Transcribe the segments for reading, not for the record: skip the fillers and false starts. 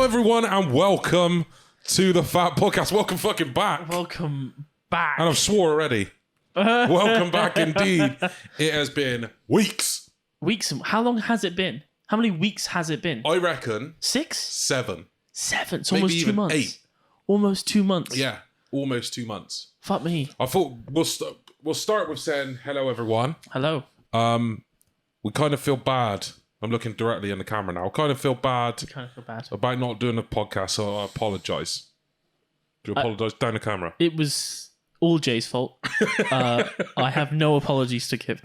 everyone, and welcome to the Fat Podcast. Welcome fucking back. Welcome back. And I've swore already. Welcome back indeed. It has been weeks. Weeks? How long has it been? How many weeks has it been? I reckon 6? 7. 7. It's Maybe almost 2 even months. 8. Almost 2 months. Yeah, almost 2 months. Fuck me. I thought we'll start with saying hello, everyone. Hello. We kind of feel bad. I'm looking directly in the camera now. I kind of feel bad about not doing a podcast, so I apologise. Do you apologise down the camera? It was all Jay's fault. I have no apologies to give.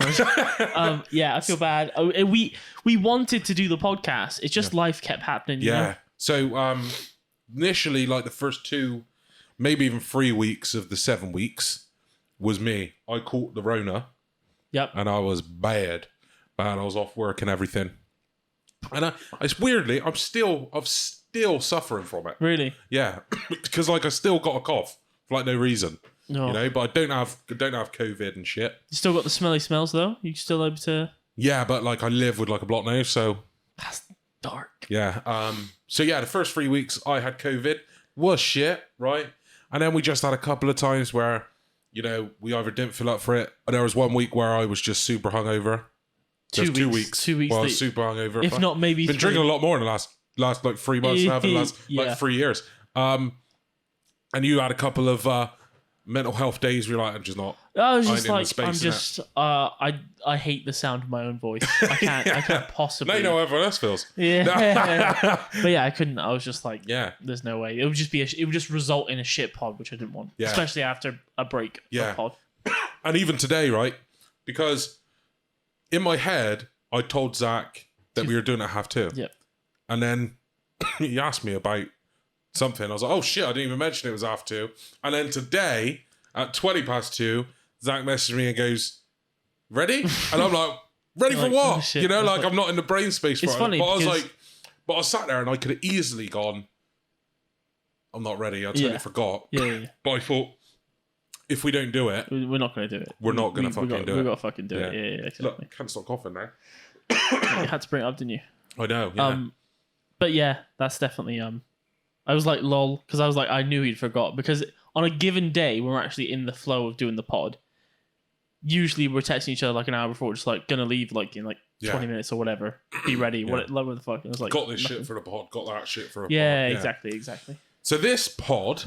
Yeah, I feel bad. We wanted to do the podcast. It's just life kept happening. You know? So initially, like the first 2, maybe even 3 weeks of the 7 weeks was me. I caught the Rona. Yep. And I was bad. I was off work and everything. And it's weirdly, I'm still suffering from it. Really? Yeah, because like I still got a cough for like no reason. No. You know, but I don't have COVID and shit. You still got the smelly smells though? You still able to? Yeah, but like I live with like a blocked nose, so that's dark. Yeah. So yeah, the first 3 weeks I had COVID was shit, right? And then we just had a couple of times where, you know, we either didn't feel up for it. There was 1 week where I was just super hungover. 2 weeks. 2 weeks. Well, I was super hungover. If not, maybe been drinking a lot more in the last like 3 months. Now, for the last like 3 years. And you had a couple of mental health days where you're like, I'm just not. I was just like, I'm just. I hate the sound of my own voice. I can't possibly. Now you know how everyone else feels. Yeah. But yeah, I couldn't. I was just like, yeah, there's no way. It would just result in a shit pod, which I didn't want. Yeah. Especially after a break. Of pod. And even today, right? Because in my head, I told Zach that we were doing it at 2:30. Yep. And then he asked me about something. I was like, oh shit, I didn't even mention it was 2:30. And then today, at 2:20, Zach messaged me and goes, ready? And I'm like, ready for what? Oh, shit. You know, like I'm not in the brain space for it. Funny but I was like, but I sat there and I could have easily gone, I'm not ready. I totally forgot. Yeah. But I thought, if we don't do it, we're not going to do it. We're not going to fucking do it. We've got to fucking do it. Yeah, exactly. Look, can't stop coughing now. You had to bring it up, didn't you? I know, yeah. But yeah, that's definitely, I was like, lol, because I was like, I knew he'd forgot, because on a given day, when we're actually in the flow of doing the pod, usually we're texting each other like an hour before, just like, gonna leave like in like 20 minutes or whatever. Be ready. What the fuck? And I was like, got this shit for the pod, got that shit for a pod. Yeah, exactly. So this pod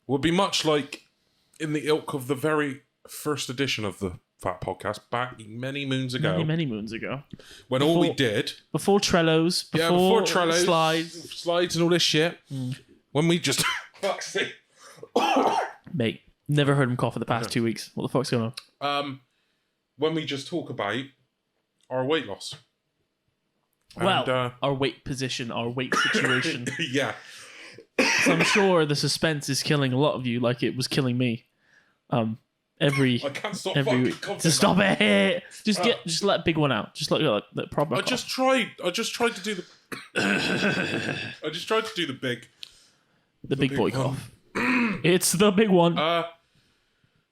will be much like in the ilk of the very first edition of the Fat Podcast back many moons ago. Many moons ago. When all we did... Before Trellos. Before Trellos. Slides and all this shit. When we just... Fuck's sake. Mate, never heard him cough for the past 2 weeks. What the fuck's going on? When we just talk about our weight loss. Well, our weight position, our weight situation. Yeah. So I'm sure the suspense is killing a lot of you like it was killing me. I can't stop every week. Just stop it. Just let a big one out. Just let proper. I just tried to do the. I just tried to do the big. The big boy cough. It's the big one.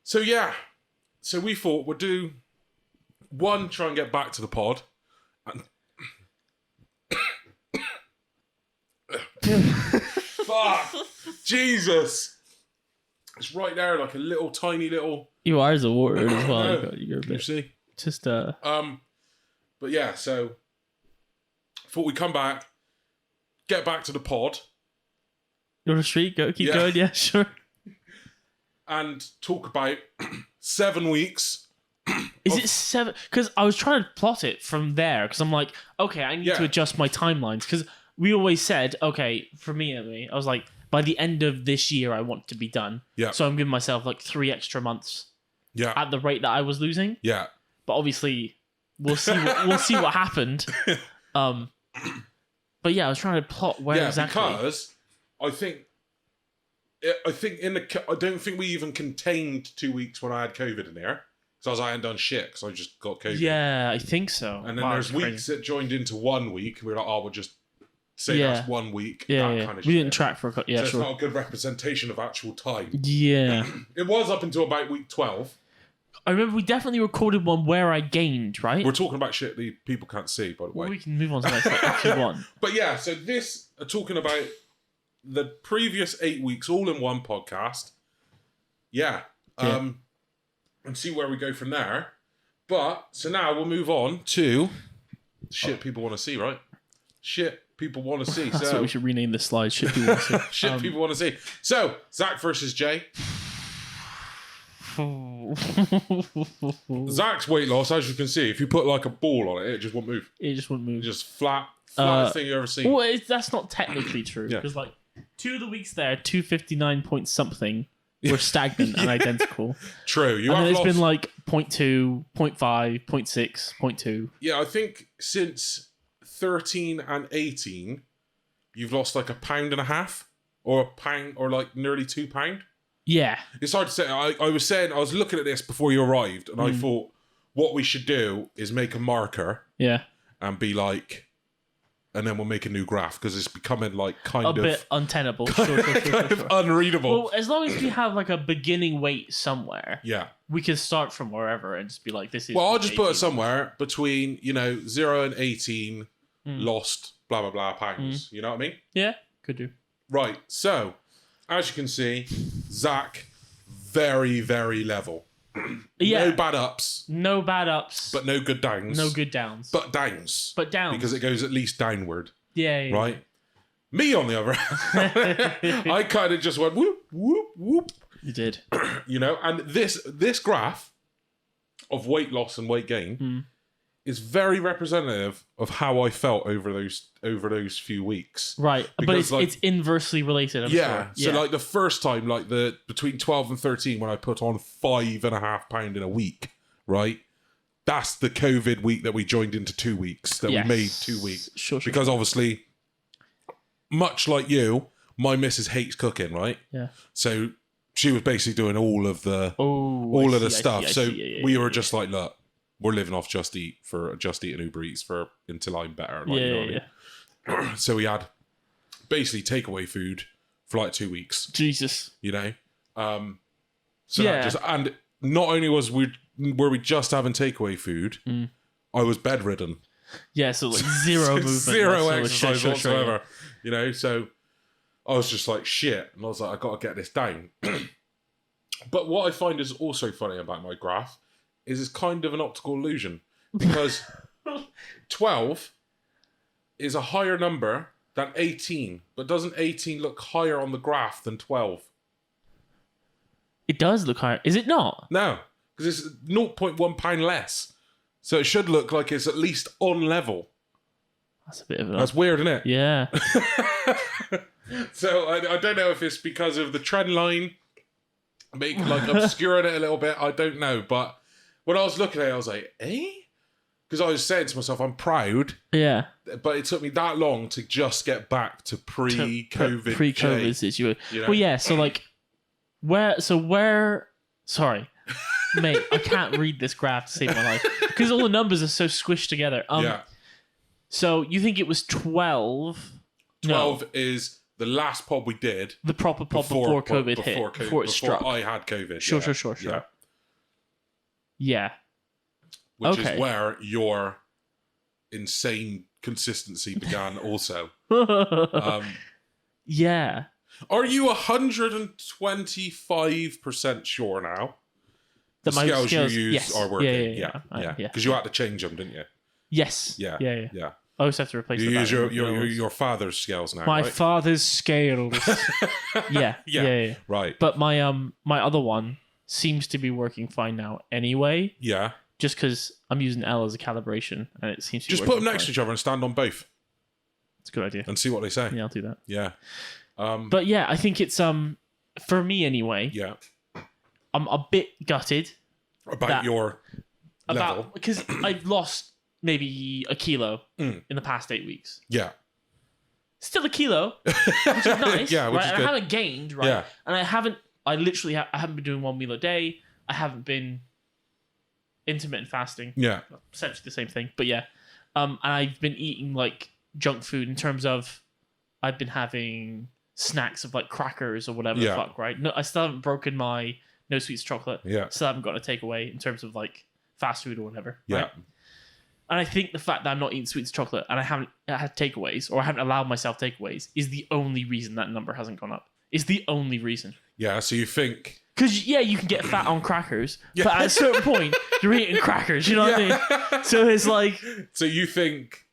So yeah, so we thought we'd do one. Try and get back to the pod. Fuck, Jesus. It's right there, like a little tiny little. Your eyes are watered as well. You're a bit. You see? Just But yeah, so thought we'd come back, get back to the pod. You're on the street. Keep going. Yeah, sure. And talk about 7 weeks. Is it 7? Because I was trying to plot it from there. Because I'm like, okay, I need to adjust my timelines. Because we always said, okay, for me anyway, I was like, by the end of this year, I want to be done. Yeah. So I'm giving myself like 3 extra months. Yeah. At the rate that I was losing. Yeah. But obviously, we'll see. We'll see what happened. But yeah, I was trying to plot where exactly. Yeah, because I think I don't think we even contained 2 weeks when I had COVID in there. So I hadn't done shit because I just got COVID. Yeah, I think so. And then there's weeks that joined into 1 week. We were like, oh, we'll just say that's 1 week. Yeah, that yeah. kind of We shit. didn't track for a couple. Yeah, so sure. it's not a good representation of actual time. Yeah. It was up until about week 12. I remember we definitely recorded one where I gained, right? We're talking about shit that people can't see, by the way. Well, we can move on to the next if you want. But yeah, so this talking about the previous 8 weeks all in one podcast. Yeah. And see where we go from there. But, so now we'll move on to shit people want to see, right? Shit people want to see. That's what we should rename this slide. Shit people want to see. Shit people want to see. So, Zach versus Jay. Zach's weight loss, as you can see, if you put like a ball on it, it just won't move. It just wouldn't move. Just flattest thing you've ever seen. Well, that's not technically true. Because like 2 of the weeks there, 259 point something were stagnant and identical. True. And then it's been like 0.2, 0.5, 0.6, 0.2. Yeah, I think since 13 and 18, you've lost like 1.5 pounds or a pound or like nearly 2 pounds. Yeah. It's hard to say. I was looking at this before you arrived, and I thought what we should do is make a marker. Yeah. And be like, and then we'll make a new graph because it's becoming like kind a of bit untenable. Kind of unreadable. Well, as long as we have like a beginning weight somewhere, yeah, we can start from wherever and just be like, this is. Well, I'll just put it somewhere between 0 and 18 lost blah blah blah pounds. You know what I mean? Yeah, could do. Right. So, as you can see, Zach, very very level. Yeah. No bad ups. No bad ups. But no good downs. No good downs. But downs. But downs. Because it goes at least downward. Yeah. Right? Me, on the other hand, I kind of just went whoop, whoop, whoop. You did. And this graph of weight loss and weight gain is very representative of how I felt over those few weeks. Right. Because, but it's inversely related, I'm sure. So like the first time, like between 12 and 13, when I put on 5.5 pounds in a week, right? That's the COVID week that we joined into 2 weeks, that we made 2 weeks. Sure. Because obviously, much like you, my missus hates cooking, right? Yeah. So she was basically doing all of the stuff. So we were just like, look, we're living off Just Eat and Uber Eats until I'm better. Like, you know what I mean? So we had basically takeaway food for like 2 weeks. Jesus. And not only were we just having takeaway food, I was bedridden. Yeah, so like zero movement. Zero exercise whatsoever. So I was just like, shit. And I was like, I got to get this down. But what I find is also funny about my graph is it's kind of an optical illusion. Because 12 is a higher number than 18. But doesn't 18 look higher on the graph than 12? It does look higher. Is it not? No, because it's 0.1 pound less. So it should look like it's at least on level. That's a bit of That's weird, isn't it? Yeah. So I don't know if it's because of the trend line, obscuring it a little bit. I don't know. But when I was looking at it, I was like, eh? Because I was saying to myself, I'm proud. Yeah. But it took me that long to just get back to pre-COVID. Pre-COVID situation. Well, yeah. So like, sorry, mate, I can't read this graph to save my life because all the numbers are so squished together. Yeah. So you think it was 12? 12 is the last pod we did. The proper pod before COVID hit. Before it struck. I had COVID. Sure. Yeah. Which is where your insane consistency began also. Yeah. Are you 125% sure now? The scales you use are working? Yeah. Because you had to change them, didn't you? Yes. Yeah. I always have to replace them. You use your father's scales now, My right? father's scales. Yeah. Right. But my other one seems to be working fine now anyway. Yeah. Just because I'm using L as a calibration and it seems to just put them next to each other and stand on both. It's a good idea. And see what they say. Yeah, I'll do that. Yeah. But yeah, I think it's for me anyway. Yeah. I'm a bit gutted about your level because I've lost maybe a kilo in the past 8 weeks. Yeah. Still a kilo, which is nice. Yeah, which right? is And good. I haven't gained, right? Yeah. And I haven't been doing one meal a day. I haven't been intermittent fasting. Yeah. Essentially the same thing. But yeah. And I've been eating like junk food in terms of I've been having snacks of like crackers or whatever the fuck, right? No, I still haven't broken my no sweets chocolate. Yeah. Still haven't got a takeaway in terms of like fast food or whatever. Yeah. Right? And I think the fact that I'm not eating sweets and chocolate and I haven't had takeaways or I haven't allowed myself takeaways is the only reason that number hasn't gone up. It's the only reason. Yeah, so you think... Because, yeah, you can get fat on crackers, but at a certain point, you're eating crackers, you know what I mean? So it's like... So you think...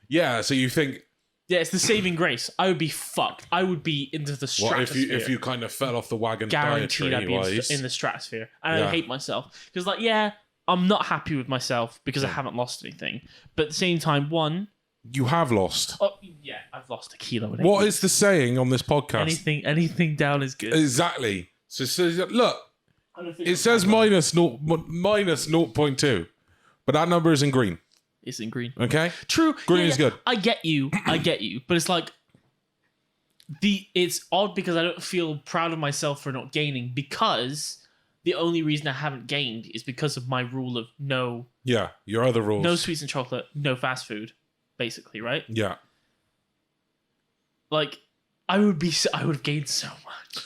Yeah, so you think... Yeah, it's the saving grace. I would be fucked. I would be into the stratosphere. What if you kind of fell off the wagon Guaranteed I'd be dietary-wise? in the stratosphere. And I hate myself. Because, like, yeah, I'm not happy with myself because I haven't lost anything. But at the same time, one... You have lost. Oh, yeah, I've lost a kilo. What is the saying on this podcast? Anything down is good. Exactly. So look, it says minus 0.2, but that number is in green. It's in green. Okay? True. Green is good. I get you. But it's like it's odd because I don't feel proud of myself for not gaining because the only reason I haven't gained is because of my rule of no. Yeah, your other rules. No sweets and chocolate, no fast food, basically, right? Yeah. Like I would have gained so much.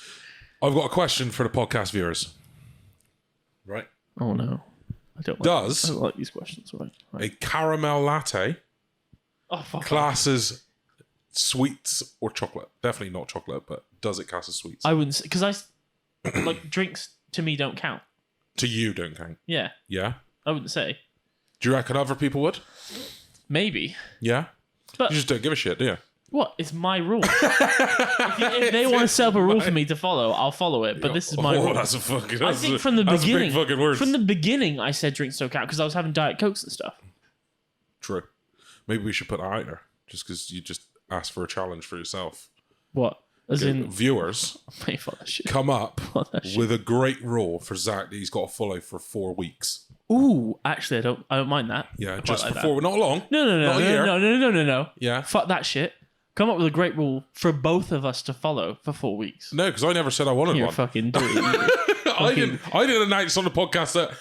I've got a question for the podcast viewers. Right? Oh no. I don't like these questions, right? A caramel latte class as sweets or chocolate? Definitely not chocolate, but does it class as sweets? I wouldn't say, because like drinks to me don't count. To you don't count? Yeah. Yeah? I wouldn't say. Do you reckon other people would? Maybe. Yeah? But you just don't give a shit, do you? What? It's my rule. if they want to set up a rule for me to follow, I'll follow it. But this is my rule. That's a fucking... I think from the beginning... Big fucking words. From the beginning, I said drinks don't count because I was having Diet Cokes and stuff. True. Maybe we should put that out there. Just because you just asked for a challenge for yourself. What? As in... Viewers, Wait, fuck that shit. come up with a great rule for Zach that he's got to follow for 4 weeks. Ooh, actually, I don't mind that. Yeah, just for 4... Not long. No. Not a year. No. Yeah. Fuck that shit. Come up with a great rule for both of us to follow for 4 weeks. No, because I never said I wanted You're one. fucking dirty. I didn't announce on the podcast that,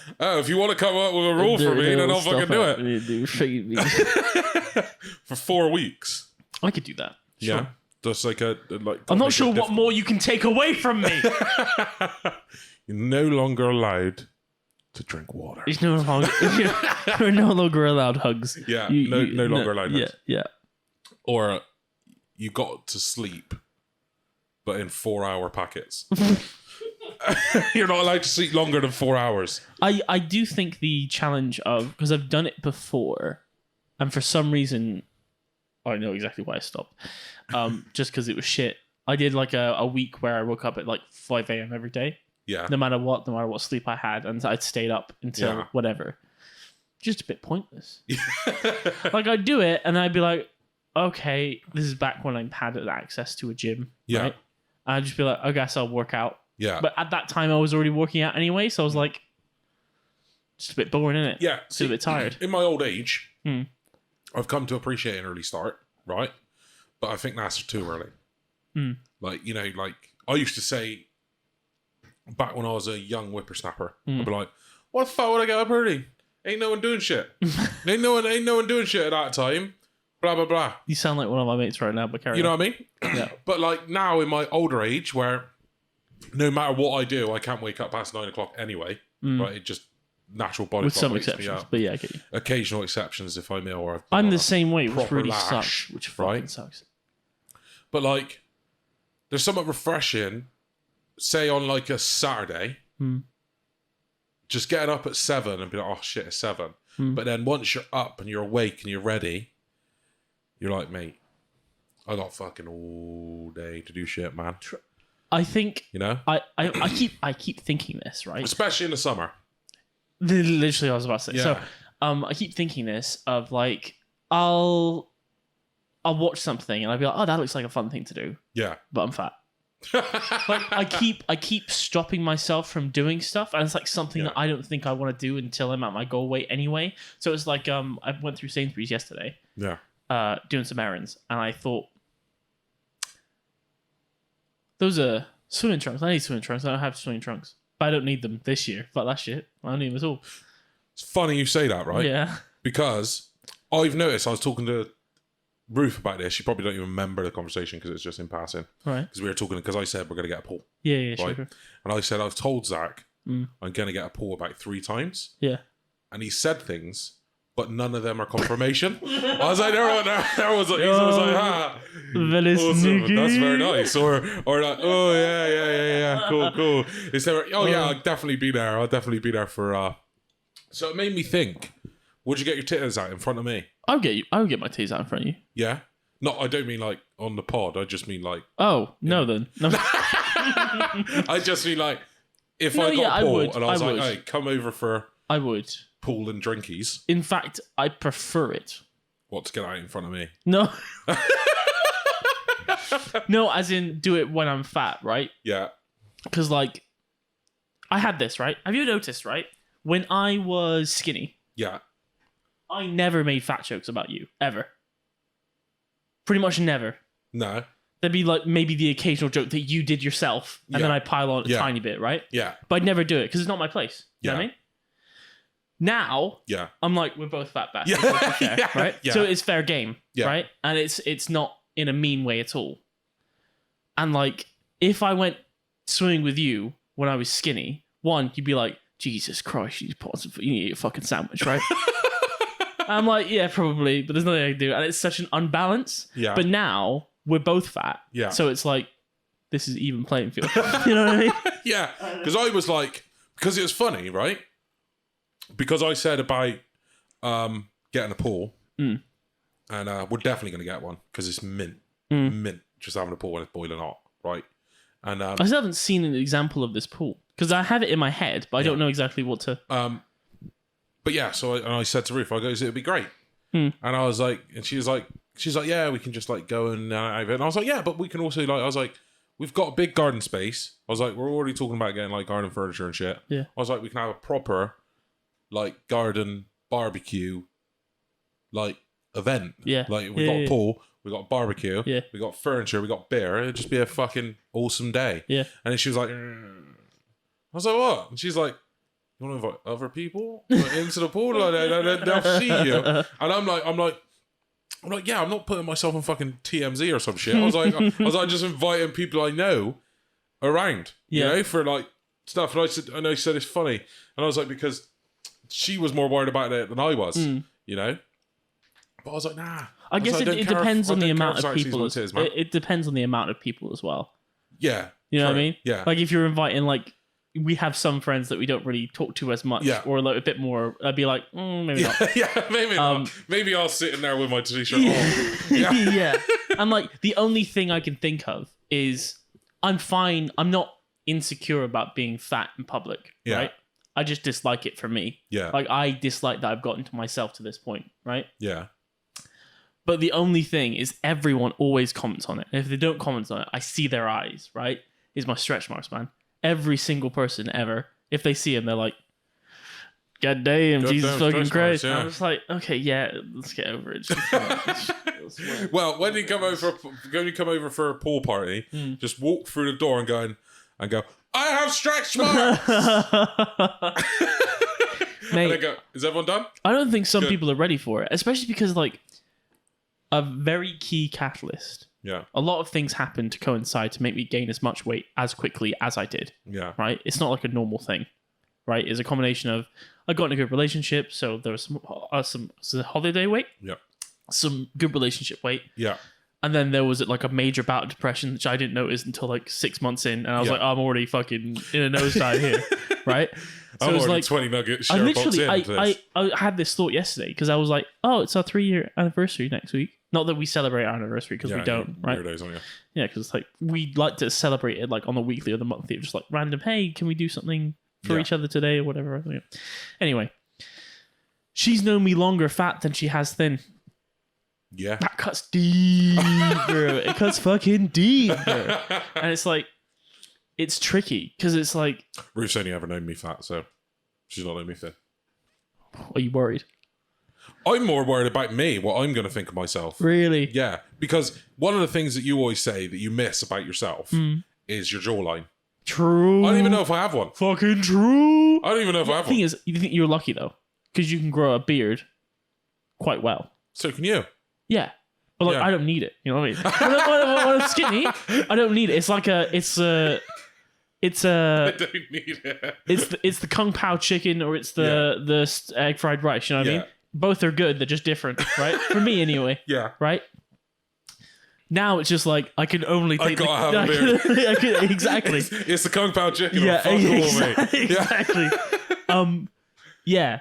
if you want to come up with a rule for me, then I'll fucking do it. For 4 weeks. I could do that. Sure. Yeah. Just like I'm not sure what more you can take away from me. You're no longer allowed to drink water. You're no longer allowed hugs. Yeah, no longer allowed hugs. Yeah. Or you got to sleep, but in 4-hour packets. You're not allowed to sleep longer than 4 hours. I do think the challenge of, because I've done it before, and for some reason, I know exactly why I stopped. Just because it was shit. I did like a week where I woke up at like 5 a.m. every day. Yeah. No matter what sleep I had, and I'd stayed up until whatever. Just a bit pointless. Like I'd do it, and I'd be like, okay, this is back when I had access to a gym. Yeah. Right? I'd just be like, I guess I'll work out. Yeah. But at that time, I was already working out anyway, so I was like, just a bit boring, innit? Yeah. Still a bit tired. In my old age, I've come to appreciate an early start, right? But I think that's too early. Like, like I used to say back when I was a young whippersnapper, I'd be like, what the fuck would I get up early? Ain't no one doing shit. ain't no one doing shit at that time. Blah, blah, blah. You sound like one of my mates right now, but carry on. You know what I mean? Yeah. But like now in my older age where no matter what I do, I can't wake up past 9 o'clock anyway. Right? It just natural body with clock some wakes me exceptions, up. but yeah, I get you. Occasional exceptions if I'm ill or I'm the same way, which proper really lash, sucks. Which fucking right? sucks. But like, there's something refreshing, say on like a Saturday, just getting up at 7 and be like, oh shit, it's 7. But then once you're up and you're awake and you're ready, you're like, mate, I got fucking all day to do shit, man. I think I keep thinking this, right? Especially in the summer. Literally, I was about to say. Yeah. So, I keep thinking this of like, I'll watch something and I'll be like, oh, that looks like a fun thing to do. Yeah. But I'm fat. Like I keep stopping myself from doing stuff, and it's like something that I don't think I want to do until I'm at my goal weight anyway. So it's like I went through Sainsbury's yesterday. Yeah. Doing some errands, and I thought, those are swimming trunks. I need swimming trunks. I don't have swimming trunks, but I don't need them this year. Fuck that shit. I don't need them at all. It's funny you say that, right? Yeah. Because I've noticed, I was talking to Ruth about this. You probably don't even remember the conversation because it's just in passing. Right. Because we were talking, because I said we're going to get a pool. Yeah, right? sure. And I said, I've told Zach I'm going to get a pool about 3 times. Yeah. And he said things but none of them are confirmation. I was like, there was like, he's always like, very awesome. sneaky. That's very nice. Or like, oh yeah, cool. It's never, I'll definitely be there. I'll definitely be there for. So it made me think. Would you get your titties out in front of me? I would get my titties out in front of you. Yeah. No, I don't mean like on the pod. I just mean like. Oh no, then no. I just mean like if I got a pool and I was like, hey, come over for. I would. Pool and drinkies. In fact, I prefer it. What, to get out in front of me? No. No, as in do it when I'm fat, right? Yeah. Because like, I had this, right? Have you noticed, right? When I was skinny. Yeah. I never made fat jokes about you, ever. Pretty much never. No. There'd be like maybe the occasional joke that you did yourself, and then I pile on a tiny bit, right? Yeah. But I'd never do it because it's not my place. You know what I mean? Now, I'm like, we're both fat bastards, fair, right? Yeah. So it's fair game, right? And it's not in a mean way at all. And like, if I went swimming with you when I was skinny, one, you'd be like, Jesus Christ, you need to eat a fucking sandwich, right? I'm like, yeah, probably, but there's nothing I can do. And it's such an unbalance. Yeah. But now, we're both fat. Yeah. So it's like, this is even playing field. You know what I mean? Yeah. Because I was like, because it was funny, right? Because I said about getting a pool, and we're definitely going to get one because it's mint, just having a pool when it's boiling hot, right? And I still haven't seen an example of this pool because I have it in my head, but I don't know exactly what to. But yeah, so I said to Ruth, I goes, it'd be great, and I was like, and she's like, yeah, we can just like go and I was like, yeah, but we can also like, I was like, we've got a big garden space. I was like, we're already talking about getting like garden furniture and shit. Yeah, I was like, we can have a proper like garden barbecue like event. Yeah. Like we got a pool, we got barbecue, we got furniture, we got beer. It'd just be a fucking awesome day. Yeah. And then she was like, I was like, what? And she's like, you want to invite other people into the pool? Like, they'll see you. And I'm like, yeah, I'm not putting myself on fucking TMZ or some shit. I was like, just inviting people I know around, you know, for like stuff. And I said it's funny. And I was like, because she was more worried about it than I was, you know? But I was like, nah. I guess it depends on the amount of people. It depends on the amount of people as well. Yeah. You know what I mean? Yeah. Like if you're inviting, like, we have some friends that we don't really talk to as much, or like a bit more, I'd be like, maybe not. Yeah, maybe not. Maybe I'll sit in there with my t-shirt on. Yeah. Yeah. And like, the only thing I can think of is I'm fine. I'm not insecure about being fat in public, right? I just dislike it for me. Yeah. Like, I dislike that I've gotten to myself to this point, right? Yeah. But the only thing is everyone always comments on it. And if they don't comment on it, I see their eyes, right? Is my stretch marks, man. Every single person ever, if they see him, they're like, God damn, Jesus fucking Christ. Yeah. I'm just like, okay, yeah, let's get over it. Well, when you come over for a pool party, just walk through the door and go, I have stretch marks. Mate, and I go, is everyone done? I don't think some people are ready for it, especially because like a very key catalyst. Yeah. A lot of things happened to coincide to make me gain as much weight as quickly as I did. Yeah. Right? It's not like a normal thing. Right? It's a combination of I got in a good relationship, so there was some holiday weight. Yeah. Some good relationship weight. Yeah. And then there was like a major bout of depression, which I didn't notice until like 6 months in. And I was like, oh, I'm already fucking in a nosedive here. Right? So I'm it was already like 20 nuggets. I had this thought yesterday because I was like, oh, it's our 3-year anniversary next week. Not that we celebrate our anniversary because we don't, right? Yeah, because it's like we like to celebrate it like on the weekly or the monthly, just like random. Hey, can we do something for each other today or whatever? Anyway, she's known me longer fat than she has thin. Yeah, that cuts deep, bro. It cuts fucking deep, bro. And it's like, it's tricky because it's like Ruth's only ever known me fat, so she's not known me thin. Are you worried? I'm more worried about me, what I'm going to think of myself. Really? Yeah, because one of the things that you always say that you miss about yourself is your jawline. True. I don't even know if I have one. Fucking true. I don't even know if I have one. The thing is, you think you're lucky though, because you can grow a beard quite well. So can you? Yeah. But like, I don't need it. You know what I mean? when I'm skinny, I don't need it. It's like I don't need it. It's the Kung Pao chicken or it's the egg fried rice. You know what I mean? both are good. They're just different, right? For me, anyway. Yeah. Right. Now it's just like I can only take. I gotta have a beer. Exactly. It's the Kung Pao Chicken. Yeah. Fuck all, mate. Exactly. Yeah.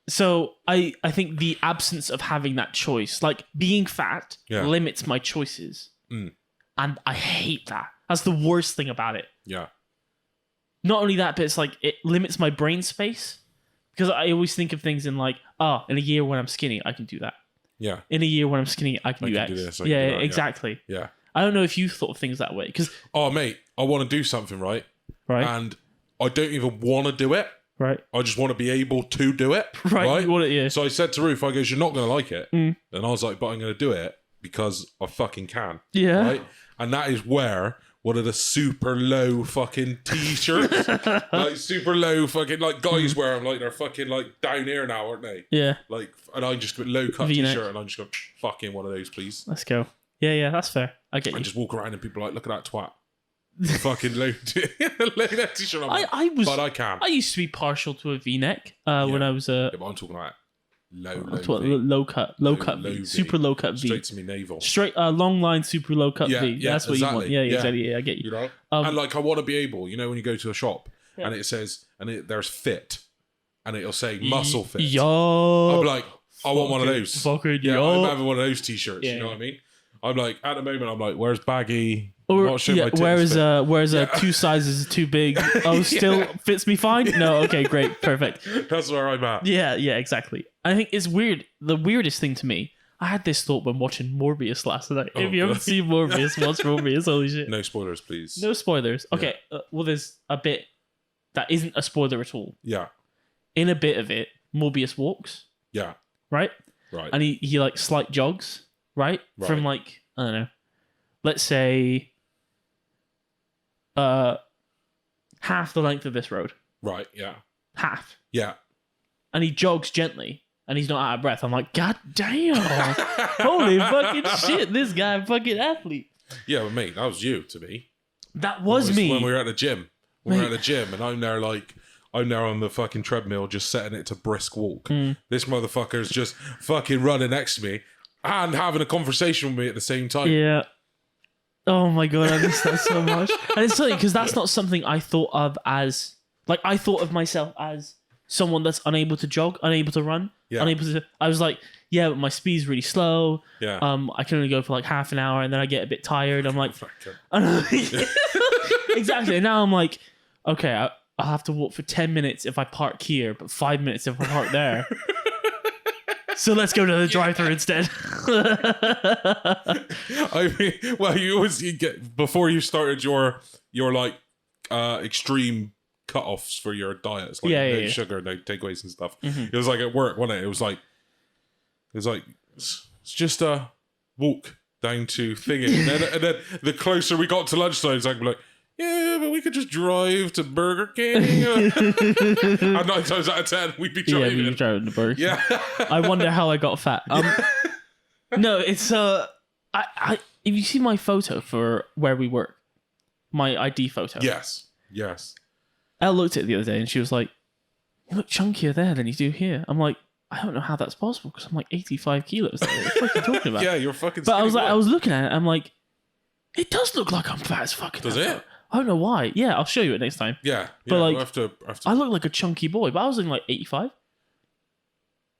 So I think the absence of having that choice, like being fat, limits my choices, and I hate that. That's the worst thing about it. Yeah. Not only that, but it's like it limits my brain space because I always think of things in like, in a year when I'm skinny, I can do that. Yeah. In a year when I'm skinny, I can do X. Do this, yeah, do that, exactly. Yeah. I don't know if you thought of things that way because. Oh, mate, I want to do something, right? Right. And I don't even want to do it. Right. I just want to be able to do it. Right. You want it, yeah. So I said to Ruth, I goes, you're not going to like it. And I was like, but I'm going to do it because I fucking can. Yeah. Right. And that is where one of the super low fucking t-shirts, like super low fucking, like guys wear them, like they're fucking like down here now, aren't they? Yeah. Like, and I just got low cut V-neck. t-shirt and I'm just going, fucking one of those, please. Let's go. Yeah, that's fair. I get you. And just walk around and people are like, look at that twat. Fucking low neck t-shirt on. But I can. I used to be partial to a V-neck when I was Yeah, but I'm talking about low cut V, super low cut V, straight to me navel, straight long line, super low cut V. Yeah, that's what you want. Yeah, exactly. Yeah, I get you. You know, and like I want to be able, you know, when you go to a shop and it says there's fit, and it'll say muscle fit. Yo, I'm like, I want one of those. Fucking I'm having one of those t-shirts. You know what I mean? I'm like, at the moment, I'm like, where's baggy? Whereas 2 sizes too big. Oh, still fits me fine? No, okay, great, perfect. That's where I'm at. Yeah, exactly. I think it's weird. The weirdest thing to me, I had this thought when watching Morbius last night. If you haven't seen Morbius, watch Morbius. Holy shit. No spoilers, please. No spoilers. Okay, well, there's a bit that isn't a spoiler at all. Yeah. In a bit of it, Morbius walks. Yeah. Right? Right. And he like slight jogs, right? From like, I don't know, let's say half the length of this road. Right, yeah. Half. Yeah. And he jogs gently and he's not out of breath. I'm like, God damn. Holy fucking shit. This guy a fucking athlete. Yeah, but mate, that was you to me. That was me. When we were at the gym. We were at the gym and I'm there on the fucking treadmill just setting it to brisk walk. This motherfucker's just fucking running next to me and having a conversation with me at the same time. Yeah. Oh my God, I miss that so much. And it's funny because that's not something I thought of as, like, I thought of myself as someone that's unable to jog, unable to run, unable to. I was like, yeah, but my speed's really slow. Yeah. I can only go for like half an hour and then I get a bit tired. I'm like, exactly. And now I'm like, okay, I'll have to walk for 10 minutes if I park here, but 5 minutes if I park there. So let's go to the drive-thru instead. I mean, well, you get before you started your like extreme cut-offs for your diets, like no sugar, no takeaways and stuff. It was like at work, wasn't it? It was like it's just a walk down to thingy, and then the closer we got to lunchtime, it's like. Yeah, but we could just drive to Burger King. And 9 times out of 10, we'd be driving. Yeah, we'd be driving to Burger King. Yeah. I wonder how I got fat. No, it's if you see my photo for where we work, my ID photo. Yes. Elle looked at it the other day and she was like, "You look chunkier there than you do here." I'm like, I don't know how that's possible because I'm like 85 kilos. What the fuck are you talking about? Yeah, you're fucking. But I was looking at it. I'm like, it does look like I'm fat as fucking. Does it? I don't know why. Yeah, I'll show you it next time. Yeah, but like, we'll have to. I look like a chunky boy, but I was looking like 85.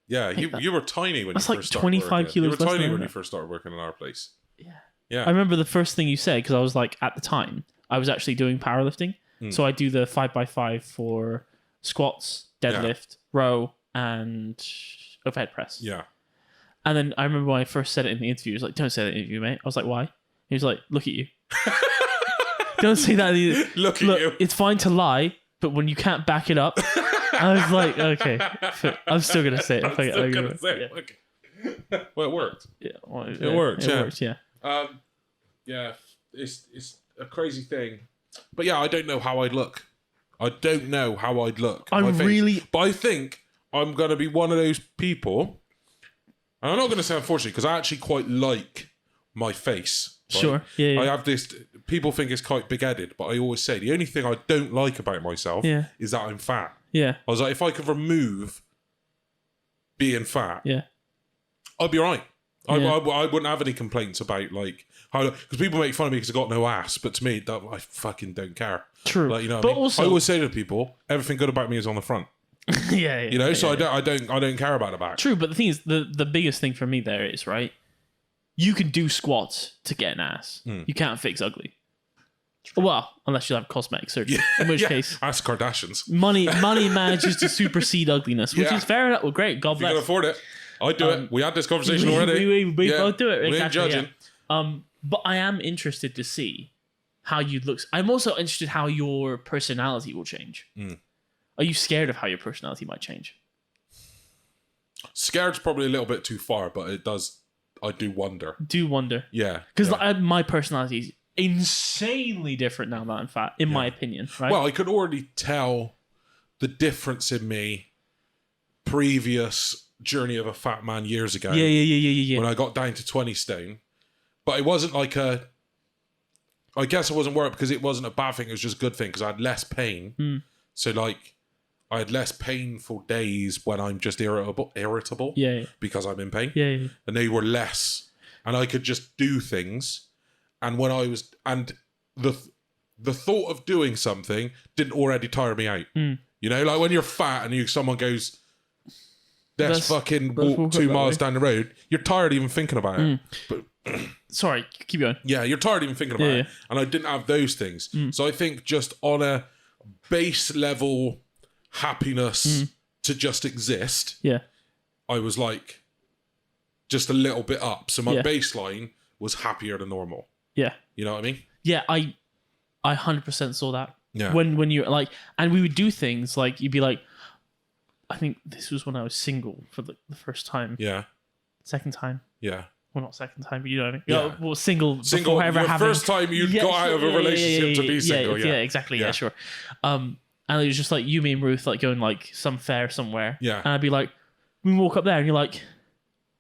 Yeah, you were tiny when that's you like first started 25 working. kilos. You were tiny when you first started working in our place. Yeah. I remember the first thing you said because I was like, at the time, I was actually doing powerlifting, so I do the 5x5 for squats, deadlift, row, and overhead press. Yeah. And then I remember when I first said it in the interview, he was like, "Don't say that in the interview, mate." I was like, "Why?" He was like, "Look at you." Don't say that. Look, you. It's fine to lie, but when you can't back it up, I was like, okay, I'm still gonna say it. Well, it worked. Yeah, it worked. It worked. Yeah. Yeah. It's a crazy thing, but yeah, I don't know how I'd look. But I think I'm gonna be one of those people. And I'm not gonna say unfortunately because I actually quite like my face. Right? Sure. Yeah. I have this. People think it's quite big-headed, but I always say the only thing I don't like about myself is that I'm fat. Yeah. I was like, if I could remove being fat, Yeah. I'd be all right. Yeah. I wouldn't have any complaints about like how, because people make fun of me because I got no ass, but to me, I fucking don't care. True. Like, you know, what But I mean? also- I always say to people, everything good about me is on the front. Yeah. You know, so yeah. I don't care about the back. True, but the thing is, the biggest thing for me there is, right, you can do squats to get an ass. You can't fix ugly. Well, unless you have cosmetic surgery, in which case, ask Kardashians. money manages to supersede ugliness, which Yeah. is fair enough. Well, great, God If you can bless. afford it, I'd do it. We had this conversation already. We Yeah. both do it. We ain't Exactly, judging. yeah. But I am interested to see how you look. I'm also interested how your personality will change. Are you scared of how your personality might change? Scared's probably a little bit too far, but it does. I do wonder. Do wonder. Yeah. Because yeah. my personality is insanely different now that I'm fat, in my opinion, right? Well, I could already tell the difference in me previous journey of a fat man years ago. Yeah. When I got down to 20 stone. But it wasn't like a... I guess I wasn't worried because it wasn't a bad thing. It was just a good thing because I had less pain. So, like, I had less painful days when I'm just irritable Yeah. because I'm in pain. Yeah. And they were less. And I could just do things. And when I was... And the thought of doing something didn't already tire me out. You know, like when you're fat and someone goes... Let's fucking walk 2 miles down the road. You're tired even thinking about it. But Sorry, keep going. yeah, you're tired even thinking about it. And I didn't have those things. So I think just on a base level happiness to just exist, Yeah. I was like just a little bit up. So my Yeah. baseline was happier than normal. Yeah. You know what I mean? Yeah, I 100% saw that. Yeah. When you're like, and we would do things like, you'd be like, I think this was when I was single for the first time. Yeah. Second time. Yeah. Well, not second time, but you know what I mean. Yeah. Well, single Single, before ever your having... first time you got out of a relationship to be single. Yeah, exactly. Yeah, sure. And it was just like you, me, and Ruth, like going like some fair somewhere. Yeah. And I'd be like, we walk up there, and you're like,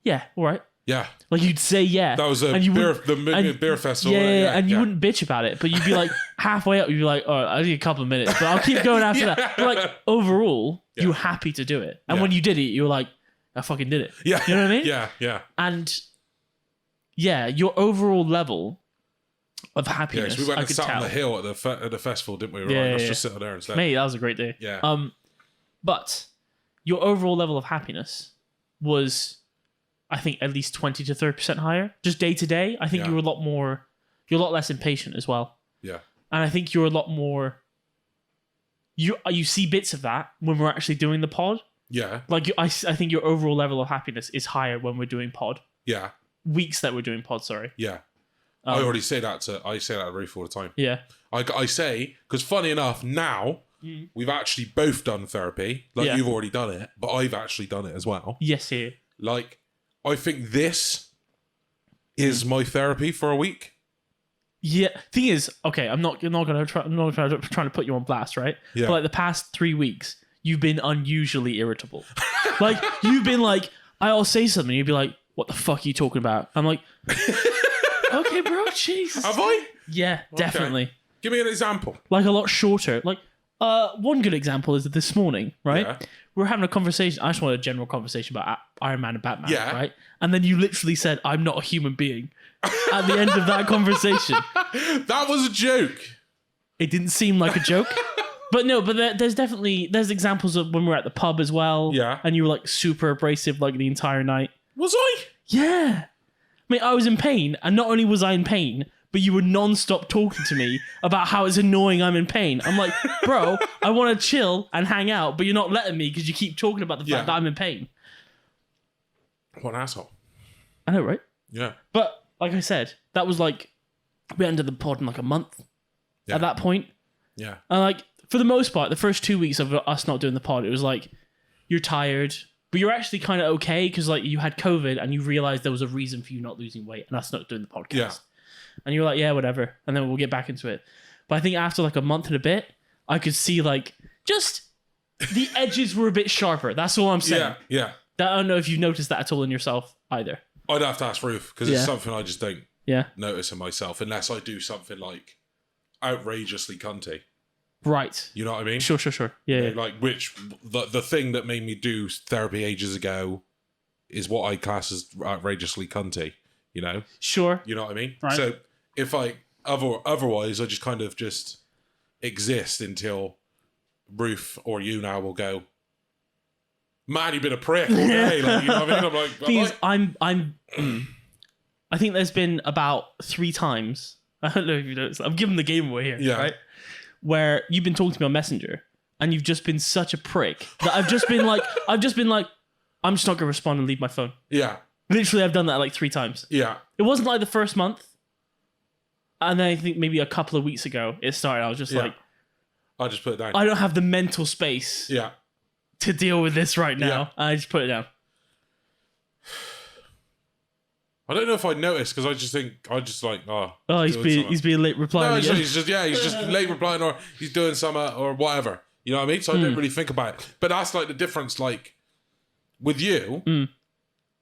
yeah, all right. Yeah. Like you'd say yeah. That was the beer festival. Yeah, and you wouldn't bitch about it, but you'd be like halfway up, you'd be like, all right, I need a couple of minutes, but I'll keep going after that. But like overall, you were happy to do it. And when you did it, you were like, I fucking did it. Yeah. You know what I mean? Yeah. And yeah, your overall level of Yeah, happiness, 'cause we went I and could sat tell. on the hill at the festival, didn't we? Right, Yeah, let's yeah, just sit there instead. Mate, that was a great day. Yeah. But your overall level of happiness was, I think, at least 20 to 30% higher. Just day to day. I think Yeah. you're a lot less impatient as well. Yeah. And I think you're a lot more, you see bits of that when we're actually doing the pod. Yeah. Like, I think your overall level of happiness is higher when we're doing pod. Yeah. Weeks that we're doing pod, sorry. Yeah. I already say that to Ruth all the time. Yeah. I say, because funny enough, now we've actually both done therapy. Like Yeah. you've already done it, but I've actually done it as well. Yes, here. Like, I think this is my therapy for a week. Yeah. Thing is, okay, I'm not gonna trying to put you on blast, right? Yeah. But like the past 3 weeks, you've been unusually irritable. Like you've been like, I'll say something, you'd be like, "What the fuck are you talking about?" I'm like, "Okay, bro, Jesus." Have I? Yeah, definitely. Give me an example. Like a lot shorter. Like, one good example is that this morning, right? Yeah. We were having a conversation. I just wanted a general conversation about Iron Man and Batman, Yeah. right? And then you literally said, "I'm not a human being." At the end of that conversation. That was a joke. It didn't seem like a joke. But no, but there's examples of when we were at the pub as well. Yeah. And you were like super abrasive like the entire night. Was I? Yeah. I mean, I was in pain, and not only was I in pain, but you were non-stop talking to me about how it's annoying I'm in pain. I'm like, bro, I want to chill and hang out, but you're not letting me because you keep talking about the fact that I'm in pain. What an asshole. I know, right? Yeah. But like I said, that was like, we ended the pod in like a month at that point. Yeah. And like, for the most part, the first 2 weeks of us not doing the pod, it was like, you're tired, but you're actually kind of okay because like you had COVID and you realized there was a reason for you not losing weight and us not doing the podcast. Yeah. And you're like, yeah, whatever. And then we'll get back into it. But I think after like a month and a bit, I could see like just the edges were a bit sharper. That's all I'm saying. Yeah. I don't know if you've noticed that at all in yourself either. I'd have to ask Ruth because it's something I just don't Yeah. notice in myself unless I do something like outrageously cunty. Right. You know what I mean? Sure. Yeah. You know, like the thing that made me do therapy ages ago is what I class as outrageously cunty. You know? Sure. You know what I mean? Right. So if I otherwise I just kind of just exist until Ruth or you now will go, man, you've been a prick all day. Like, you know what I mean? I'm like, Thing is, I think there's been about 3 times. I don't know if you noticed. I'm giving the game away here, right? Where you've been talking to me on Messenger, and you've just been such a prick that I've just been like, I'm just not gonna respond and leave my phone. Yeah. Literally, I've done that like 3 times. Yeah. It wasn't like the first month, and then I think maybe a couple of weeks ago it started. I was just like, I'll just put it down. I don't have the mental space to deal with this right now. Yeah. I just put it down. I don't know if I noticed because he's being late replying. No, again. he's just late replying or he's doing something or whatever. You know what I mean? So I don't really think about it. But that's like the difference. Like with you,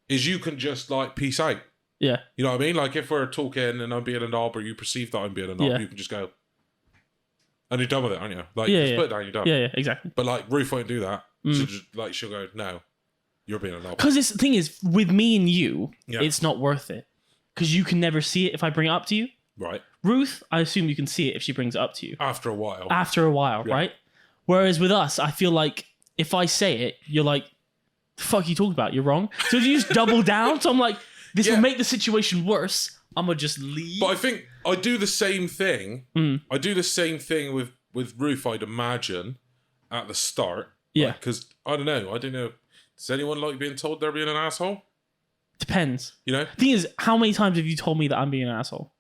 is you can just like peace out. Yeah. You know what I mean? Like if we're talking and I'm being a knob or you perceive that I'm being a knob, you can just go. And you're done with it, aren't you? Like just put it down, you're done. Yeah, exactly. But like Ruth won't do that. She'll go, no, you're being a knob. Because the thing is, with me and you, it's not worth it. Because you can never see it if I bring it up to you. Right. Ruth, I assume you can see it if she brings it up to you. After a while, right? Whereas with us, I feel like if I say it, you're like, the fuck are you talking about? You're wrong. So you just double down. So I'm like, this will make the situation worse. I'm going to just leave. But I think I do the same thing. I do the same thing with Ruth, I'd imagine, at the start. Yeah. Because I don't know. Does anyone like being told they're being an asshole? Depends. You know? Thing is, how many times have you told me that I'm being an asshole?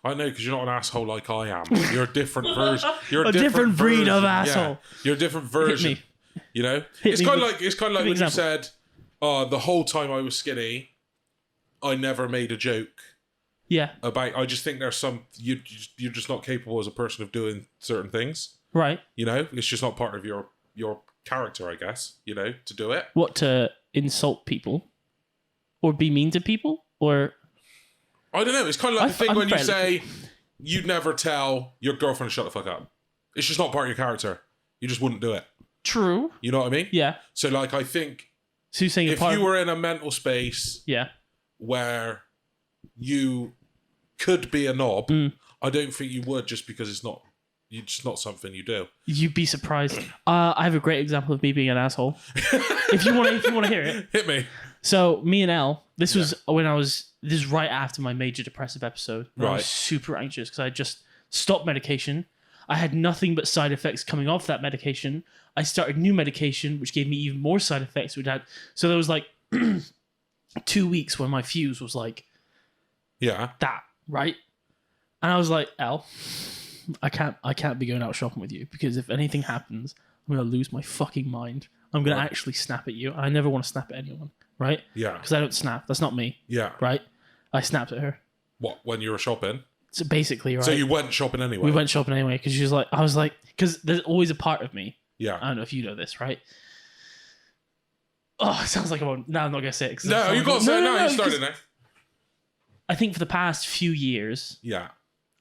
I know, because you're not an asshole like I am. You're a different version. You're a different breed of asshole. Yeah. You're a different version. Hit me. You know? It's kind of like when you said, the whole time I was skinny, I never made a joke. Yeah. I just think there's you're just not capable as a person of doing certain things. Right. You know? It's just not part of your character, I guess, you know, to do it. What, to insult people? Or be mean to people? Or... I don't know. It's kind of like the thing when you say you'd never tell your girlfriend to shut the fuck up. It's just not part of your character. You just wouldn't do it. True. You know what I mean? Yeah. So, like, I think so you're saying if you were in a mental space where you could be a knob, I don't think you would, just because it's just not something you do. You'd be surprised. I have a great example of me being an asshole. if you want to hear it. Hit me. So, me and Elle, this is right after my major depressive episode. Right. I was super anxious because I just stopped medication. I had nothing but side effects coming off that medication. I started new medication, which gave me even more side effects. So there was like 2 weeks when my fuse was like, that, right? And I was like, Elle, I can't be going out shopping with you because if anything happens, I'm going to lose my fucking mind. I'm going to actually snap at you. I never want to snap at anyone. Right? Yeah. Because I don't snap. That's not me. Yeah. Right? I snapped at her. What, when you were shopping? So basically, right? So you went shopping anyway? We went shopping anyway because I was like, because there's always a part of me. Yeah. I don't know if you know this, right? Oh, it sounds like I'm not going to say it. No, you got to say it now. You started now. I think for the past few years,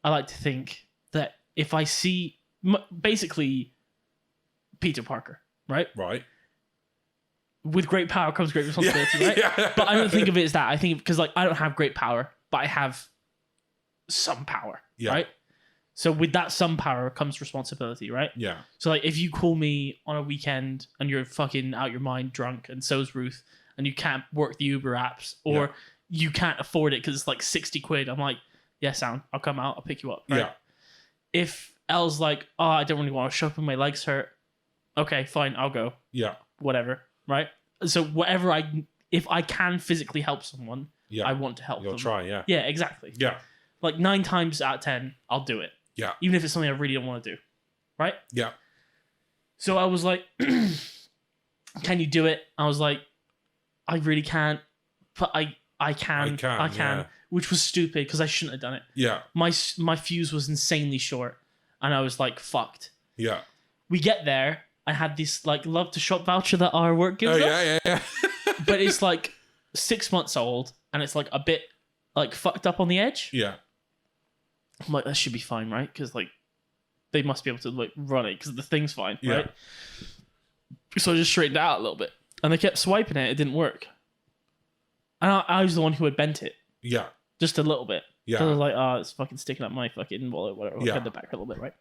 I like to think that if I see, basically, Peter Parker, right? Right. With great power comes great responsibility, right? Yeah. But I don't think of it as that. I think because I don't have great power, but I have some power, right? So with that some power comes responsibility, right? Yeah. So like if you call me on a weekend and you're fucking out your mind drunk and so's Ruth and you can't work the Uber apps or you can't afford it because it's like 60 quid, I'm like, yeah, sound, I'll come out, I'll pick you up, right? Yeah. If Elle's like, oh, I don't really want to shop and my legs hurt, okay, fine, I'll go. Yeah. Whatever. Right? So whatever if I can physically help someone, I want to help them. You'll try, yeah. Yeah, exactly. Yeah. Like 9 times out of 10, I'll do it. Yeah. Even if it's something I really don't want to do. Right? Yeah. So I was like, can you do it? I was like, I really can't, but I can. Yeah. Which was stupid because I shouldn't have done it. Yeah. My fuse was insanely short and I was like, fucked. Yeah. We get there. I had this like love to shop voucher that our work gives us. Yeah. But it's like 6 months old and it's like a bit like fucked up on the edge. Yeah. I'm like, that should be fine, right? Because like they must be able to like run it because the thing's fine, right? So I just straightened it out a little bit, and they kept swiping it. It didn't work, and I was the one who had bent it. Yeah. Just a little bit. Yeah. So I was like, oh, it's fucking sticking up my fucking wallet, whatever. I'll bend it back a little bit, right?